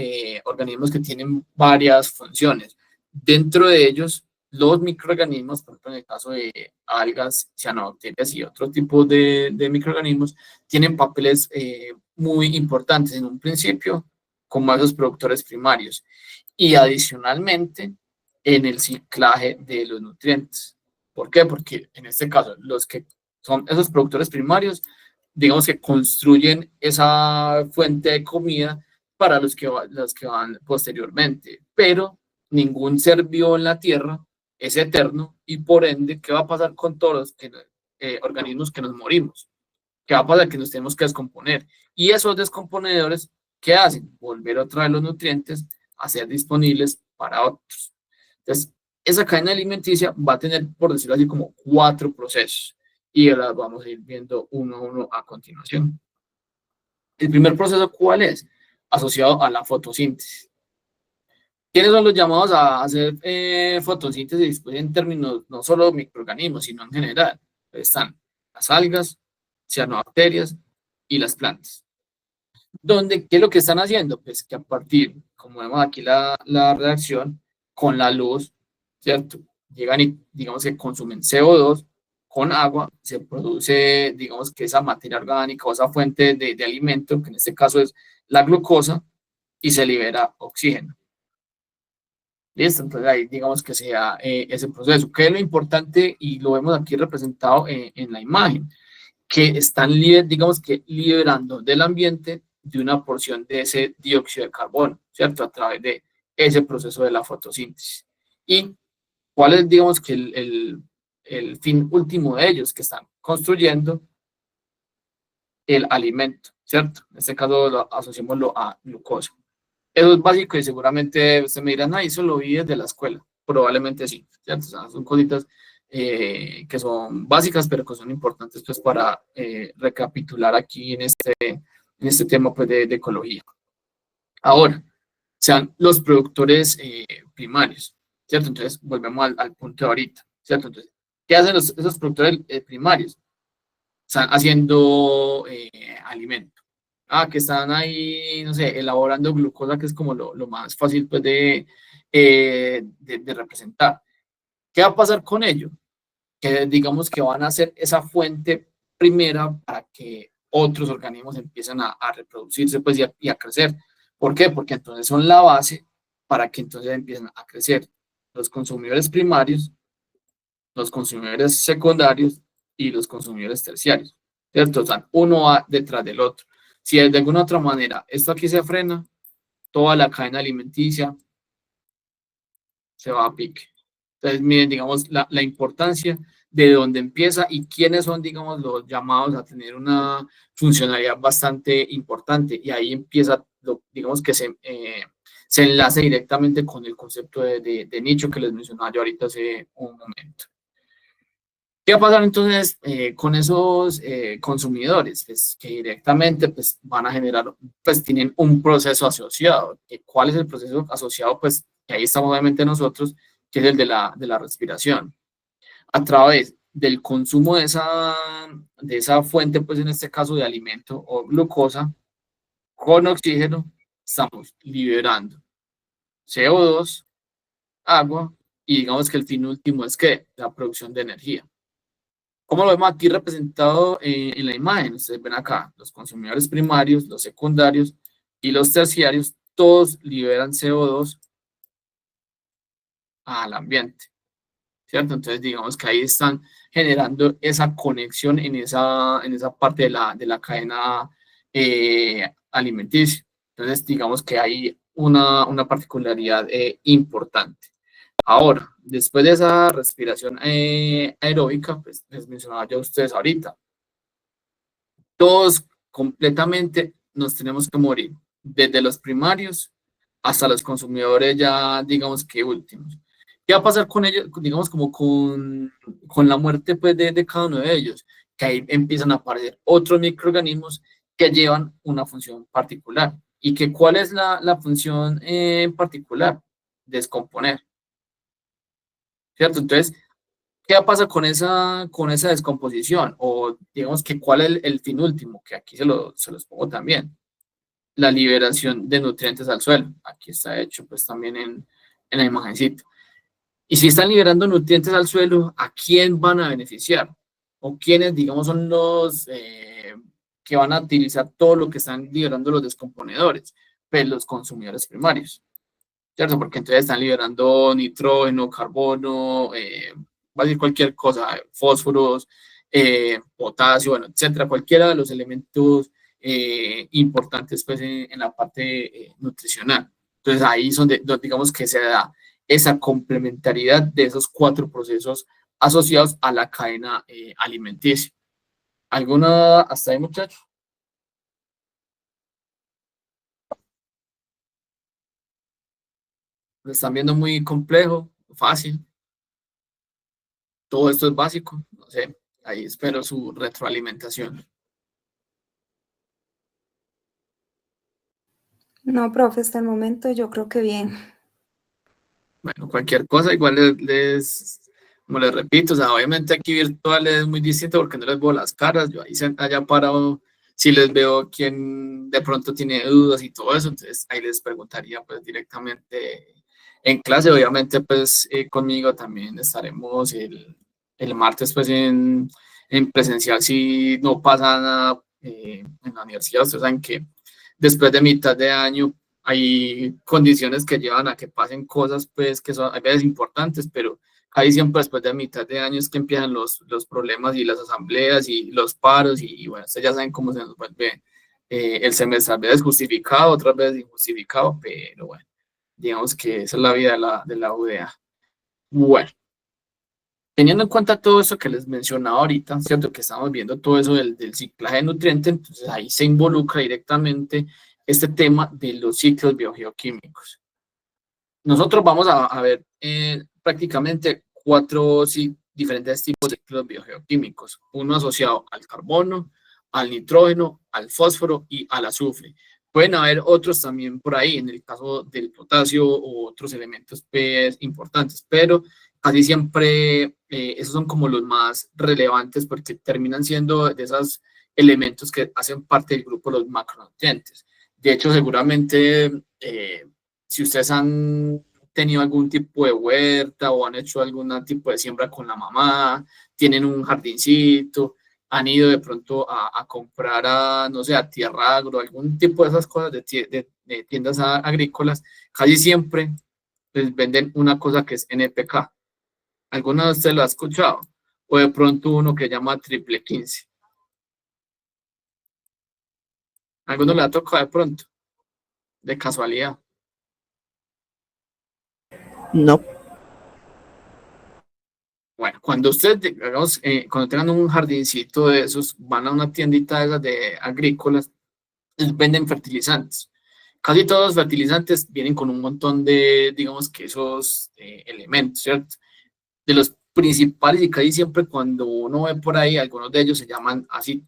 organismos que tienen varias funciones. Dentro de ellos, los microorganismos, por ejemplo, en el caso de algas, cianobacterias y otro tipo de microorganismos, tienen papeles muy importantes en un principio como esos productores primarios y adicionalmente en el ciclaje de los nutrientes. ¿Por qué? Porque en este caso los que son esos productores primarios, digamos que construyen esa fuente de comida para los que van posteriormente, pero ningún ser vivo en la Tierra es eterno y por ende, ¿qué va a pasar con todos los organismos que nos morimos? ¿Qué va a pasar? Que nos tenemos que descomponer. Y esos descomponedores, ¿qué hacen? Volver otra vez los nutrientes a ser disponibles para otros. Entonces, esa cadena alimenticia va a tener, por decirlo así, como 4 procesos. Y las vamos a ir viendo uno a uno a continuación. El primer proceso, ¿cuál es? Asociado a la fotosíntesis. ¿Quiénes son los llamados a hacer fotosíntesis pues, en términos no solo de microorganismos, sino en general? Están las algas, cianobacterias y las plantas. ¿Dónde? ¿Qué es lo que están haciendo? Pues que a partir, como vemos aquí la redacción, con la luz, ¿cierto? Llegan y digamos que consumen CO2 con agua se produce, digamos que esa materia orgánica o esa fuente de alimento, que en este caso es la glucosa, y se libera oxígeno. ¿Listo? Entonces ahí digamos que sea ese proceso. ¿Qué es lo importante? Y lo vemos aquí representado en la imagen, que están, digamos que liberando del ambiente de una porción de ese dióxido de carbono, ¿cierto? A través de ese proceso de la fotosíntesis. ¿Y cuál es, digamos que el fin último de ellos? Que están construyendo el alimento, ¿cierto? En este caso asociémoslo a glucosa. Eso es básico y seguramente usted me dirá, no, eso lo vi desde la escuela. Probablemente sí, ¿cierto? O sea, son cositas que son básicas, pero que son importantes pues para recapitular aquí en este tema pues, de ecología. Ahora, sean los productores primarios, ¿cierto? Entonces, volvemos al punto de ahorita, ¿cierto? Entonces, ¿qué hacen esos productores primarios? Están haciendo alimento. Que están ahí, no sé, elaborando glucosa, que es como lo más fácil pues, de representar. ¿Qué va a pasar con ello? Que digamos que van a ser esa fuente primera para que otros organismos empiecen a reproducirse pues, y a crecer. ¿Por qué? Porque entonces son la base para que entonces empiecen a crecer los consumidores primarios, los consumidores secundarios y los consumidores terciarios, ¿cierto? O sea, uno va detrás del otro. Si de alguna otra manera esto aquí se frena, toda la cadena alimenticia se va a pique. Entonces, miren, digamos, la importancia de dónde empieza y quiénes son, digamos, los llamados a tener una funcionalidad bastante importante. Y ahí empieza, digamos, que se enlace directamente con el concepto de nicho que les mencionaba yo ahorita hace un momento. ¿Qué va a pasar entonces con esos consumidores? Pues que directamente pues, van a generar, pues tienen un proceso asociado. ¿Cuál es el proceso asociado? Pues que ahí estamos obviamente nosotros, que es el de la respiración. A través del consumo de esa fuente, pues en este caso de alimento o glucosa, con oxígeno, estamos liberando CO2, agua, y digamos que el fin último es que la producción de energía. ¿Cómo lo vemos aquí representado en la imagen? Ustedes ven acá, los consumidores primarios, los secundarios y los terciarios, todos liberan CO2 al ambiente, ¿cierto? Entonces, digamos que ahí están generando esa conexión en esa parte de la cadena alimenticia. Entonces, digamos que hay una particularidad importante. Ahora, después de esa respiración aeróbica, pues les mencionaba yo a ustedes ahorita, todos completamente nos tenemos que morir, desde los primarios hasta los consumidores ya, digamos que últimos. ¿Qué va a pasar con ellos? Digamos como con la muerte pues, de cada uno de ellos, que ahí empiezan a aparecer otros microorganismos que llevan una función particular. ¿Y que cuál es la función en particular? Descomponer. ¿Cierto? Entonces, ¿qué pasa con esa descomposición? O digamos que cuál es el fin último, que aquí se los pongo también. La liberación de nutrientes al suelo. Aquí está hecho pues también en la imagencita. Y si están liberando nutrientes al suelo, ¿a quién van a beneficiar? O quiénes, digamos, son los que van a utilizar todo lo que están liberando los descomponedores, pues los consumidores primarios, ¿cierto? Porque entonces están liberando nitrógeno, carbono, va a decir cualquier cosa, fósforos, potasio, bueno, etcétera, cualquiera de los elementos importantes pues en la parte nutricional. Entonces ahí es donde digamos que se da esa complementariedad de esos 4 procesos asociados a la cadena alimenticia. ¿Alguna hasta ahí, muchachos? Lo están viendo muy complejo, fácil. Todo esto es básico, no sé, ahí espero su retroalimentación. No, profe, hasta el momento yo creo que bien. Bueno, cualquier cosa, igual como les repito, o sea, obviamente aquí virtual es muy distinto porque no les veo las caras, yo ahí allá parado, si les veo quién de pronto tiene dudas y todo eso, entonces ahí les preguntaría pues directamente en clase, obviamente pues conmigo también estaremos El martes, pues en presencial, si no pasa nada en la universidad, ustedes saben que después de mitad de año hay condiciones que llevan a que pasen cosas, pues, que son a veces importantes, pero ahí siempre después de mitad de año es que empiezan los problemas y las asambleas y los paros, y bueno, ustedes ya saben cómo se nos vuelve el semestre, a veces justificado, otras veces injustificado, pero bueno, digamos que esa es la vida de la UDA. Bueno, teniendo en cuenta todo eso que les mencionaba ahorita, ¿cierto? Que estamos viendo todo eso del ciclaje de nutrientes, entonces ahí se involucra directamente este tema de los ciclos biogeoquímicos. Nosotros vamos a ver prácticamente cuatro diferentes tipos de ciclos biogeoquímicos. Uno asociado al carbono, al nitrógeno, al fósforo y al azufre. Pueden haber otros también por ahí, en el caso del potasio u otros elementos pues, importantes, pero casi siempre esos son como los más relevantes porque terminan siendo de esos elementos que hacen parte del grupo de los macronutrientes. De hecho, seguramente si ustedes han tenido algún tipo de huerta o han hecho algún tipo de siembra con la mamá, tienen un jardincito, han ido de pronto a comprar no sé, a Tierra Agro, algún tipo de esas cosas de tiendas agrícolas, casi siempre les venden una cosa que es NPK. ¿Alguna de ustedes lo ha escuchado? O de pronto uno que llama triple 15. ¿Alguno le ha tocado de pronto? De casualidad. No. Bueno, cuando ustedes, digamos, cuando tengan un jardincito de esos, van a una tiendita de esas de agrícolas, les venden fertilizantes. Casi todos los fertilizantes vienen con un montón de, digamos que esos elementos, ¿cierto? De los principales, y casi siempre cuando uno ve por ahí, algunos de ellos se llaman así,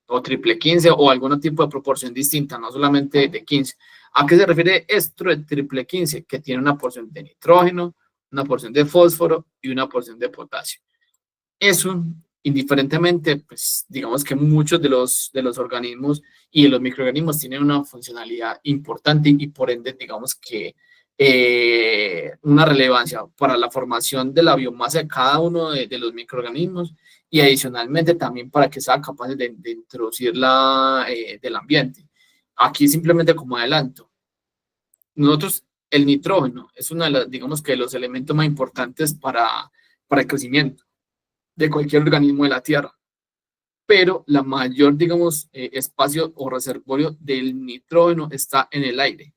o triple 15, o algún tipo de proporción distinta, no solamente de 15. ¿A qué se refiere esto de triple 15? Que tiene una porción de nitrógeno, una porción de fósforo y una porción de potasio. Eso, indiferentemente, pues digamos que muchos de los organismos y de los microorganismos tienen una funcionalidad importante y por ende, digamos que una relevancia para la formación de la biomasa de cada uno de los microorganismos y adicionalmente también para que sean capaces de introducirla del ambiente. Aquí simplemente como adelanto, nosotros el nitrógeno es uno de los, digamos que los elementos más importantes para el crecimiento de cualquier organismo de la Tierra. Pero la mayor, digamos, espacio o reservorio del nitrógeno está en el aire.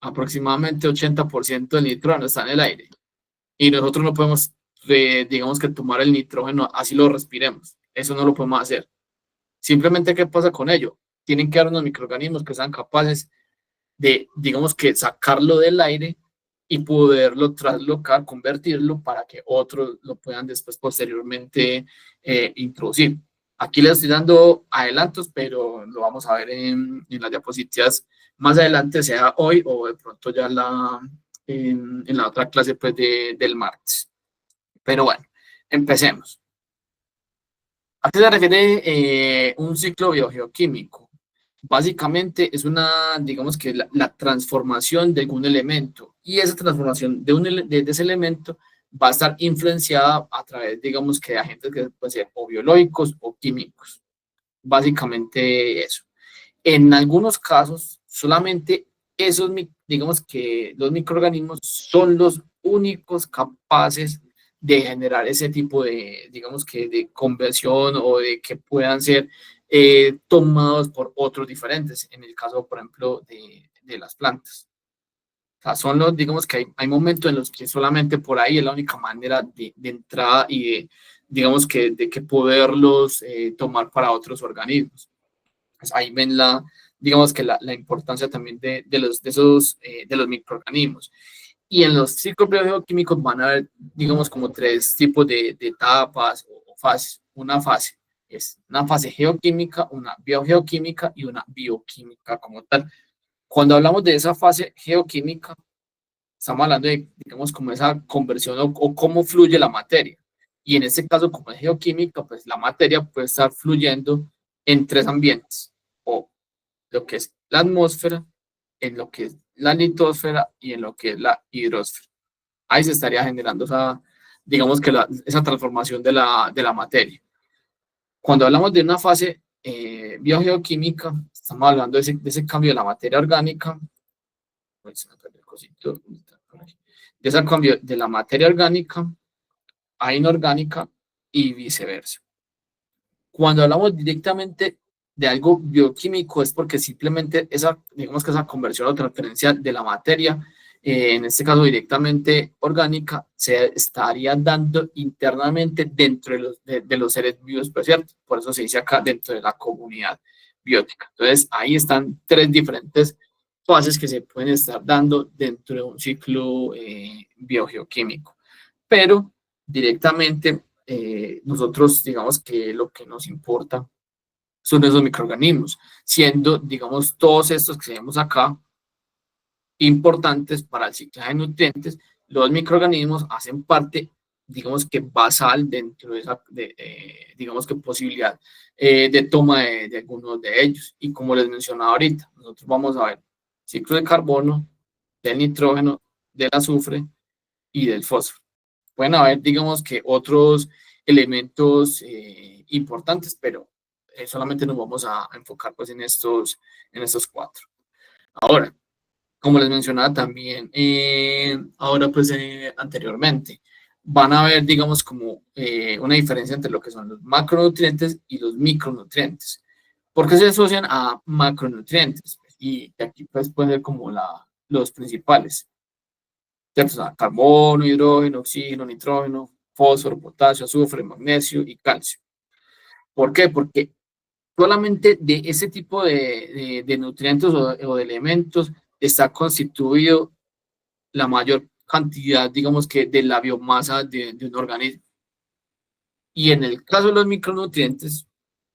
Aproximadamente 80% del nitrógeno está en el aire. Y nosotros no podemos, digamos que tomar el nitrógeno así lo respiremos. Eso no lo podemos hacer. Simplemente, ¿qué pasa con ello? Tienen que haber unos microorganismos que sean capaces de, digamos que sacarlo del aire y poderlo traslocar, convertirlo para que otros lo puedan después posteriormente introducir. Aquí les estoy dando adelantos, pero lo vamos a ver en las diapositivas más adelante, sea hoy o de pronto ya en la otra clase pues, del martes. Pero bueno, empecemos. ¿A qué se refiere un ciclo biogeoquímico? Básicamente es digamos que la transformación de algún elemento y esa transformación de ese elemento va a estar influenciada a través, digamos que de agentes que pueden ser o biológicos o químicos. Básicamente eso. En algunos casos, solamente esos, digamos que los microorganismos son los únicos capaces de generar ese tipo de, digamos que de conversión o de que puedan ser tomados por otros diferentes, en el caso, por ejemplo, de las plantas. O sea, son los, digamos que hay momentos en los que solamente por ahí es la única manera de entrada y de, digamos que, de que poderlos tomar para otros organismos. Pues ahí ven digamos que la importancia también de los microorganismos. Y en los ciclos biogeoquímicos van a haber, digamos, como tres tipos de etapas o fases. Una fase es una fase geoquímica, una biogeoquímica y una bioquímica como tal. Cuando hablamos de esa fase geoquímica, estamos hablando de, digamos, como esa conversión o cómo fluye la materia. Y en este caso, como es geoquímica, pues la materia puede estar fluyendo en tres ambientes, o lo que es la atmósfera, en lo que es la litosfera y en lo que es la hidrosfera. Ahí se estaría generando digamos que esa transformación de la materia. Cuando hablamos de una fase biogeoquímica, estamos hablando de ese cambio de la materia orgánica, de ese cambio de la materia orgánica a inorgánica y viceversa. Cuando hablamos directamente de algo bioquímico es porque simplemente digamos que esa conversión o transferencia de la materia, en este caso directamente orgánica, se estaría dando internamente dentro de los seres vivos, por cierto. Por eso se dice acá dentro de la comunidad biótica. Entonces ahí están tres diferentes fases que se pueden estar dando dentro de un ciclo biogeoquímico. Pero directamente nosotros digamos que lo que nos importa son esos microorganismos, siendo, digamos, todos estos que vemos acá importantes para el ciclaje de nutrientes. Los microorganismos hacen parte, digamos que basal dentro de esa, digamos que posibilidad de toma de algunos de ellos. Y como les mencionaba ahorita, nosotros vamos a ver ciclo de carbono, del nitrógeno, del azufre y del fósforo. Pueden haber, digamos que otros elementos importantes, pero solamente nos vamos a enfocar pues en estos cuatro. Ahora, como les mencionaba también anteriormente, van a ver, digamos, como una diferencia entre lo que son los macronutrientes y los micronutrientes. ¿Por qué se asocian a macronutrientes? Y aquí pues pueden ser como los principales. ¿Cierto? O sea, carbono, hidrógeno, oxígeno, nitrógeno, fósforo, potasio, azufre, magnesio y calcio. ¿Por qué? Porque solamente de ese tipo de nutrientes o de elementos está constituido la mayor cantidad, digamos que, de la biomasa de un organismo. Y en el caso de los micronutrientes,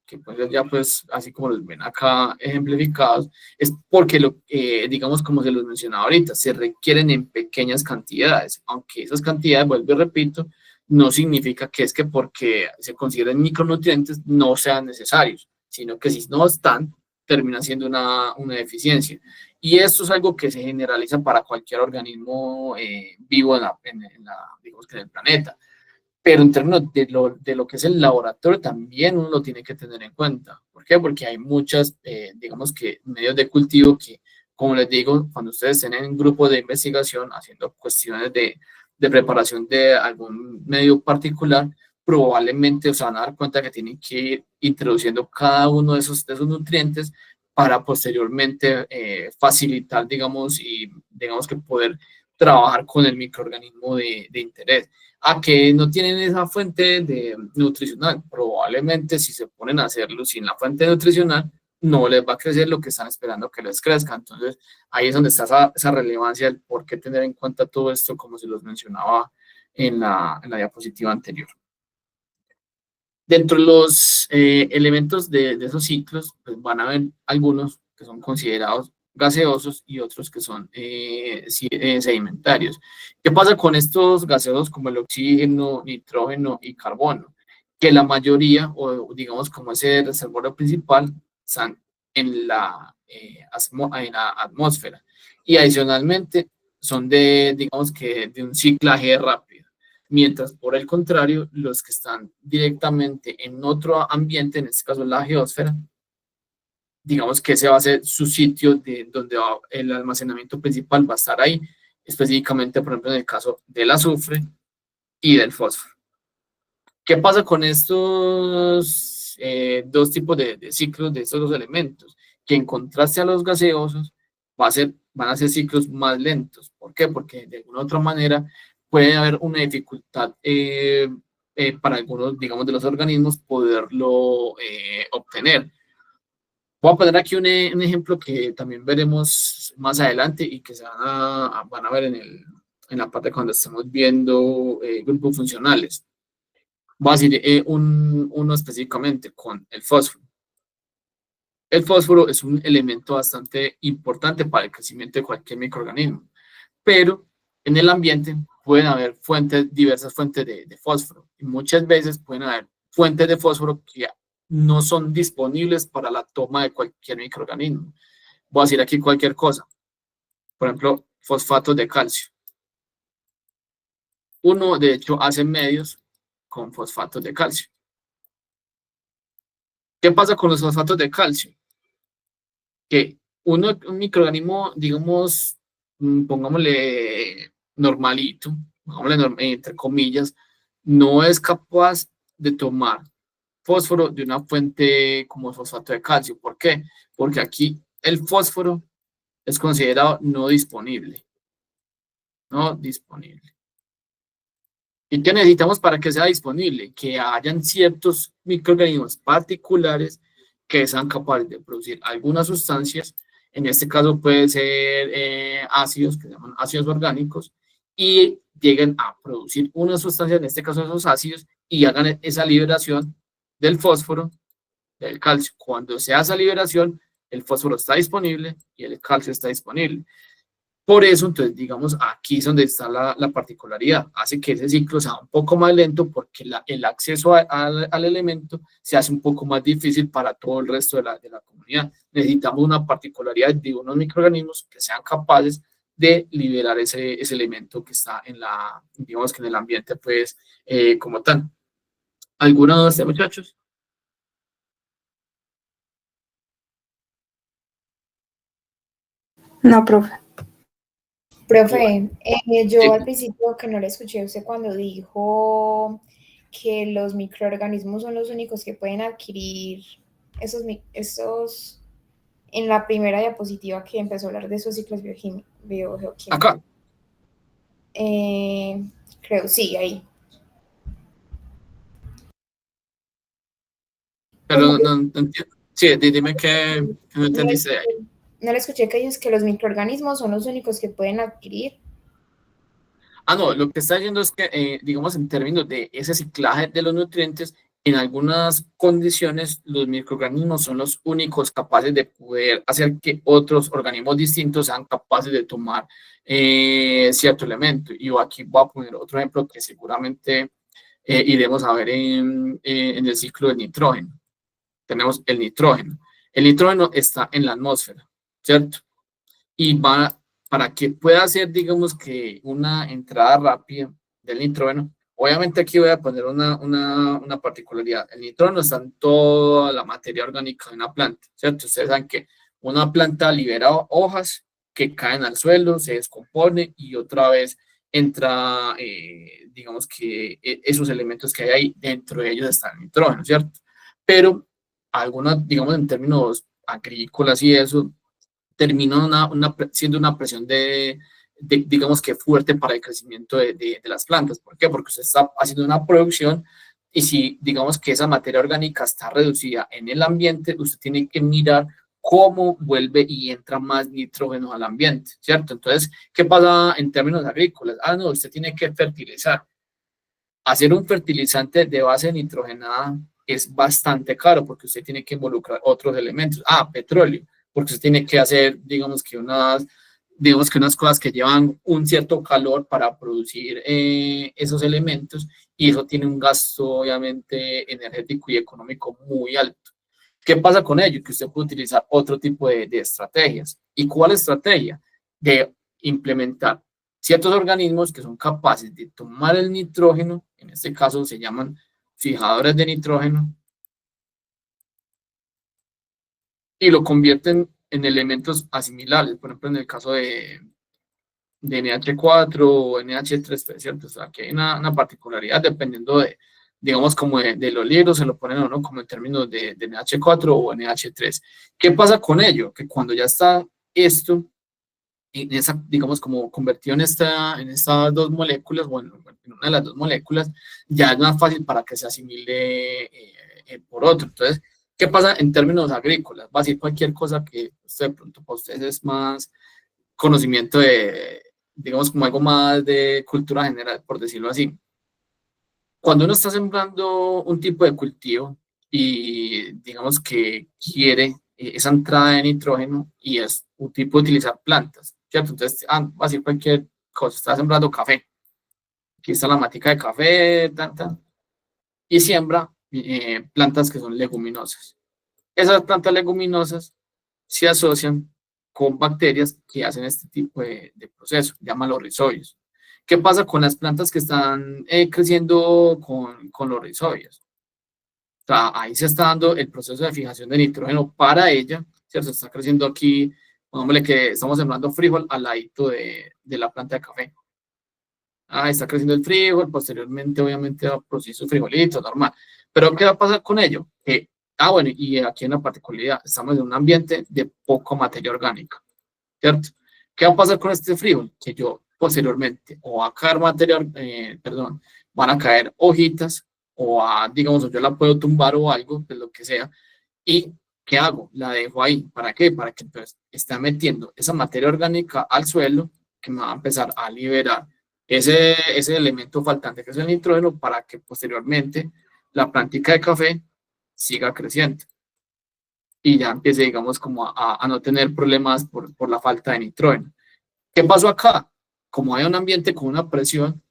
que pues ya pues así como los ven acá ejemplificados, es porque digamos como se los mencionaba ahorita, se requieren en pequeñas cantidades, aunque esas cantidades, vuelvo y repito, no significa que es que porque se consideren micronutrientes no sean necesarios, sino que si no están, termina siendo una deficiencia. Y esto es algo que se generaliza para cualquier organismo vivo digamos que en el planeta. Pero en términos de lo que es el laboratorio, también uno lo tiene que tener en cuenta. ¿Por qué? Porque hay muchas, digamos que, medios de cultivo que, como les digo, cuando ustedes estén en un grupo de investigación haciendo cuestiones de preparación de algún medio particular, probablemente se van a dar cuenta que tienen que ir introduciendo cada uno de esos nutrientes para posteriormente facilitar, digamos, y digamos que poder trabajar con el microorganismo de interés. A que no tienen esa fuente nutricional, probablemente si se ponen a hacerlo sin la fuente nutricional, no les va a crecer lo que están esperando que les crezca. Entonces, ahí es donde está esa relevancia del por qué tener en cuenta todo esto, como se los mencionaba en la diapositiva anterior. Dentro de los elementos de esos ciclos, pues van a haber algunos que son considerados gaseosos y otros que son sedimentarios. ¿Qué pasa con estos gaseosos como el oxígeno, nitrógeno y carbono? Que la mayoría, o digamos como ese reservorio principal, están en la atmósfera. Y adicionalmente son digamos que de un ciclaje rápido. Mientras, por el contrario, los que están directamente en otro ambiente, en este caso la geósfera, digamos que ese va a ser su sitio donde el almacenamiento principal va a estar ahí, específicamente, por ejemplo, en el caso del azufre y del fósforo. ¿Qué pasa con estos dos tipos de ciclos de estos dos elementos? Que en contraste a los gaseosos, van a ser ciclos más lentos. ¿Por qué? Porque de alguna u otra manera puede haber una dificultad para algunos, digamos, de los organismos poderlo obtener. Voy a poner aquí un ejemplo que también veremos más adelante y que van a ver en la parte cuando estemos viendo grupos funcionales. Voy a decir uno específicamente con el fósforo. El fósforo es un elemento bastante importante para el crecimiento de cualquier microorganismo, pero en el ambiente pueden haber diversas fuentes de fósforo y muchas veces pueden haber fuentes de fósforo que no son disponibles para la toma de cualquier microorganismo. Voy a decir aquí cualquier cosa. Por ejemplo, fosfatos de calcio. Uno, de hecho, hace medios con fosfatos de calcio. ¿Qué pasa con los fosfatos de calcio? Que un microorganismo, digamos, pongámosle normalito, entre comillas, no es capaz de tomar fósforo de una fuente como el fosfato de calcio. ¿Por qué? Porque aquí el fósforo es considerado no disponible. No disponible. ¿Y qué necesitamos para que sea disponible? Que hayan ciertos microorganismos particulares que sean capaces de producir algunas sustancias, en este caso puede ser ácidos, que se llaman ácidos orgánicos, y lleguen a producir una sustancia, en este caso esos ácidos, y hagan esa liberación del fósforo, del calcio. Cuando se hace esa liberación, el fósforo está disponible y el calcio está disponible. Por eso, entonces, digamos, aquí es donde está la particularidad. Hace que ese ciclo sea un poco más lento porque el acceso al elemento se hace un poco más difícil para todo el resto de la comunidad. Necesitamos una particularidad de unos microorganismos que sean capaces de liberar ese elemento que está digamos que en el ambiente, pues, como tal. ¿Alguna de ustedes, muchachos? No, profe. Profe, yo Sí. al principio que no le escuché a usted cuando dijo que los microorganismos son los únicos que pueden adquirir esos en la primera diapositiva que empezó a hablar de esos ciclos biogeoquímicos. Acá. Creo, sí, ahí. Pero no entiendo. Sí, dime que no entendiste ahí. No le escuché que dices que los microorganismos son los únicos que pueden adquirir. No, lo que está diciendo es que, digamos, en términos de ese ciclaje de los nutrientes, en algunas condiciones los microorganismos son los únicos capaces de poder hacer que otros organismos distintos sean capaces de tomar cierto elemento. Y yo aquí voy a poner otro ejemplo que seguramente iremos a ver en el ciclo del nitrógeno. Tenemos el nitrógeno. El nitrógeno está en la atmósfera, ¿cierto? Y para que pueda hacer, digamos que una entrada rápida del nitrógeno, obviamente aquí voy a poner una particularidad. El nitrógeno está en toda la materia orgánica de una planta, ¿cierto? Ustedes saben que una planta libera hojas que caen al suelo, se descompone y otra vez entra, digamos que esos elementos que hay ahí, dentro de ellos está el nitrógeno, ¿cierto? Pero algunas, digamos en términos agrícolas y eso, termina siendo una presión digamos que fuerte para el crecimiento de las plantas. ¿Por qué? Porque usted está haciendo una producción y si digamos que esa materia orgánica está reducida en el ambiente, usted tiene que mirar cómo vuelve y entra más nitrógeno al ambiente, ¿cierto? Entonces, ¿qué pasa en términos agrícolas? No, usted tiene que fertilizar. Hacer un fertilizante de base nitrogenada es bastante caro porque usted tiene que involucrar otros elementos. Petróleo, porque usted tiene que hacer, digamos que unas cosas que llevan un cierto calor para producir esos elementos y eso tiene un gasto obviamente energético y económico muy alto. ¿Qué pasa con ello? Que usted puede utilizar otro tipo de estrategias. ¿Y cuál estrategia? De implementar ciertos organismos que son capaces de tomar el nitrógeno, en este caso se llaman fijadores de nitrógeno, y lo convierten en elementos asimilables, por ejemplo, en el caso de NH4 o NH3, ¿cierto? O sea, que hay una particularidad dependiendo digamos, como de los libros, se lo ponen o no, como en términos de NH4 o NH3. ¿Qué pasa con ello? Que cuando ya está esto, digamos, como convertido en estas dos moléculas, bueno, en una de las dos moléculas, ya es más fácil para que se asimile por otro. Entonces, ¿qué pasa en términos agrícolas? Va a decir cualquier cosa que usted, de pronto para ustedes es más conocimiento digamos, como algo más de cultura general, por decirlo así. Cuando uno está sembrando un tipo de cultivo y digamos que quiere esa entrada de nitrógeno y es un tipo de utilizar plantas, ¿cierto? Entonces, va a decir cualquier cosa, está sembrando café. Aquí está la matica de café, y siembra plantas que son leguminosas. Esas plantas leguminosas se asocian con bacterias que hacen este tipo de proceso, llaman los rizodios. ¿Qué pasa con las plantas que están creciendo con los rizobios? O sea, ahí se está dando el proceso de fijación de nitrógeno para ella, ¿cierto? Está creciendo aquí, pongámosle que estamos sembrando frijol al ladito de la planta de café. Ah, está creciendo el frijol, posteriormente obviamente va a producir su frijolito, normal. Pero ¿qué va a pasar con ello? Bueno, y aquí en la particularidad, estamos en un ambiente de poca materia orgánica, ¿cierto? ¿Qué va a pasar con este frijol? Que yo posteriormente, o va a caer material, perdón, van a caer hojitas, digamos, yo la puedo tumbar o algo, pues lo que sea, y ¿qué hago? La dejo ahí. ¿Para qué? Para que entonces está metiendo esa materia orgánica al suelo que me va a empezar a liberar ese elemento faltante que es el nitrógeno para que posteriormente la plántica de café siga creciendo y ya empiece, digamos, como a no tener problemas por la falta de nitrógeno. ¿Qué pasó acá? Como hay un ambiente con una presión,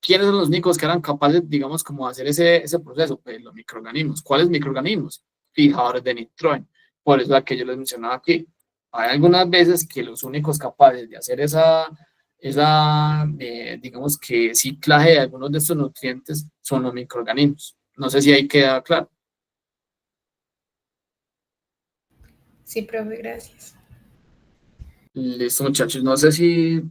¿quiénes son los únicos que eran capaces, digamos, como de hacer ese proceso? Pues los microorganismos. ¿Cuáles microorganismos? Fijadores de nitrógeno. Por eso es que yo les mencionaba aquí. Hay algunas veces que los únicos capaces de hacer digamos que ciclaje de algunos de estos nutrientes son los microorganismos. No sé si ahí queda claro. Sí, profe, gracias. Listo, muchachos. No sé si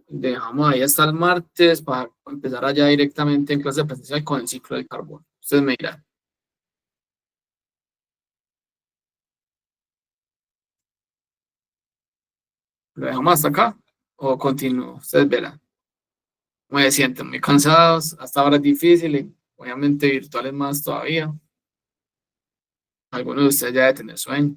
dejamos ahí hasta el martes para empezar allá directamente en clase presencial con el ciclo del carbono. Ustedes me dirán. ¿Lo dejamos hasta acá o continúo? Ustedes verán. Me sienten muy cansados, hasta ahora es difícil y obviamente virtuales más todavía. Algunos de ustedes ya deben tener sueño.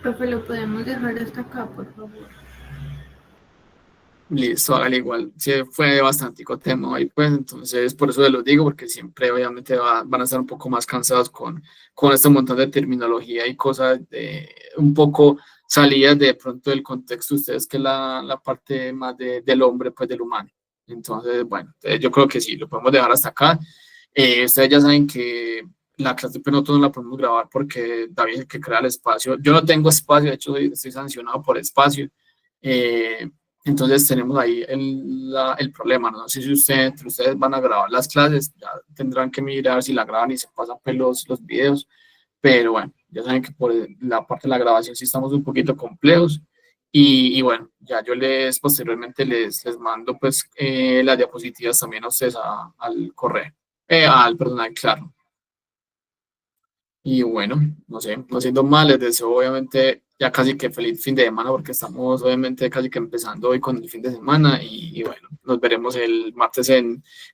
Profe, lo podemos dejar hasta acá, por favor. Listo, hágale igual. Sí, fue bastante tema hoy, pues, entonces por eso les lo digo, porque siempre obviamente van a estar un poco más cansados con este montón de terminología y cosas un poco salidas de pronto del contexto de ustedes, que es la parte más del hombre, pues del humano. Entonces, bueno, yo creo que sí, lo podemos dejar hasta acá. Ustedes ya saben que la clase pues nosotros no la podemos grabar porque David es el que crea el espacio. Yo no tengo espacio, de hecho estoy sancionado por espacio. Eh, entonces tenemos ahí el problema. No sé si ustedes van a grabar las clases, ya tendrán que mirar si la graban y se pasan pues los videos, pero bueno, ya saben que por la parte de la grabación sí estamos un poquito complejos y bueno, ya yo posteriormente les mando pues las diapositivas también a ustedes al correo, perdón, al Claro. Y bueno, no sé, no siendo mal, les deseo obviamente ya casi que feliz fin de semana porque estamos obviamente casi que empezando hoy con el fin de semana y bueno, nos veremos el martes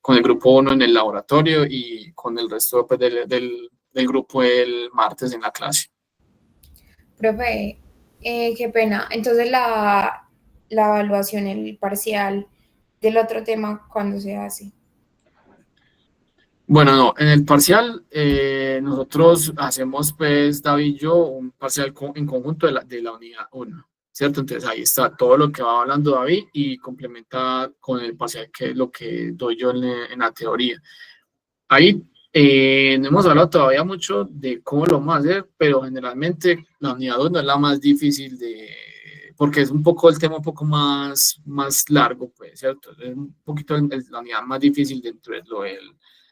con el grupo 1 en el laboratorio y con el resto pues, del grupo el martes en la clase. Profe, qué pena. Entonces la evaluación, el parcial del otro tema, ¿cuándo se hace? Bueno, no, en el parcial nosotros hacemos, pues, David y yo, un parcial en conjunto de la unidad 1, ¿cierto? Entonces ahí está todo lo que va hablando David y complementa con el parcial que es lo que doy yo en la teoría. Ahí no hemos hablado todavía mucho de cómo lo vamos a hacer, pero generalmente la unidad 1 es la más difícil porque es un poco el tema un poco más largo, pues, ¿cierto? Es un poquito la unidad más difícil dentro de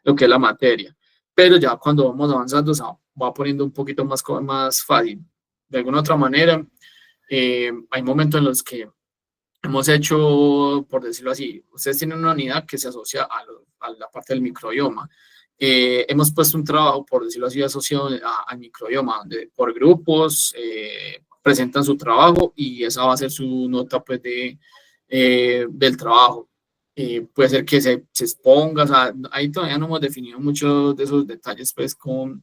lo que es la materia. Pero ya cuando vamos avanzando se va poniendo un poquito más fácil. De alguna otra manera, hay momentos en los que hemos hecho, por decirlo así, ustedes tienen una unidad que se asocia a la parte del microbioma. Hemos puesto un trabajo, por decirlo así, asociado al microbioma, donde por grupos presentan su trabajo y esa va a ser su nota pues, del trabajo. Puede ser que se exponga, o sea, ahí todavía no hemos definido muchos de esos detalles pues, con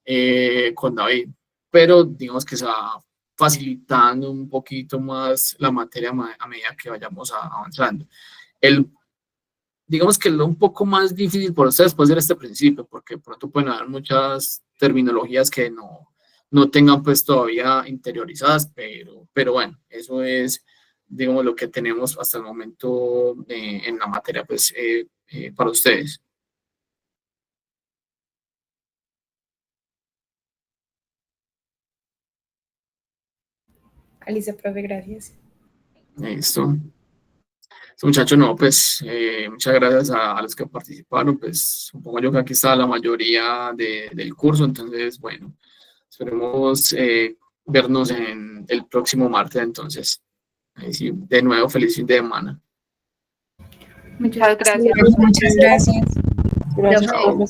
David, pero digamos que se va facilitando un poquito más la materia a medida que vayamos avanzando. Digamos que lo un poco más difícil por ustedes puede ser este principio, porque pronto pueden haber muchas terminologías que no tengan pues todavía interiorizadas, pero bueno, eso es, digamos, lo que tenemos hasta el momento en la materia pues para ustedes. Alicia, profe, gracias. Listo. Muchachos, no, pues muchas gracias a los que participaron, pues supongo yo que aquí está la mayoría del curso, entonces, bueno, esperemos vernos en el próximo martes, entonces. Ahí sí, de nuevo, feliz fin de semana. Muchas gracias. Muchas gracias. Gracias, Chao. profe.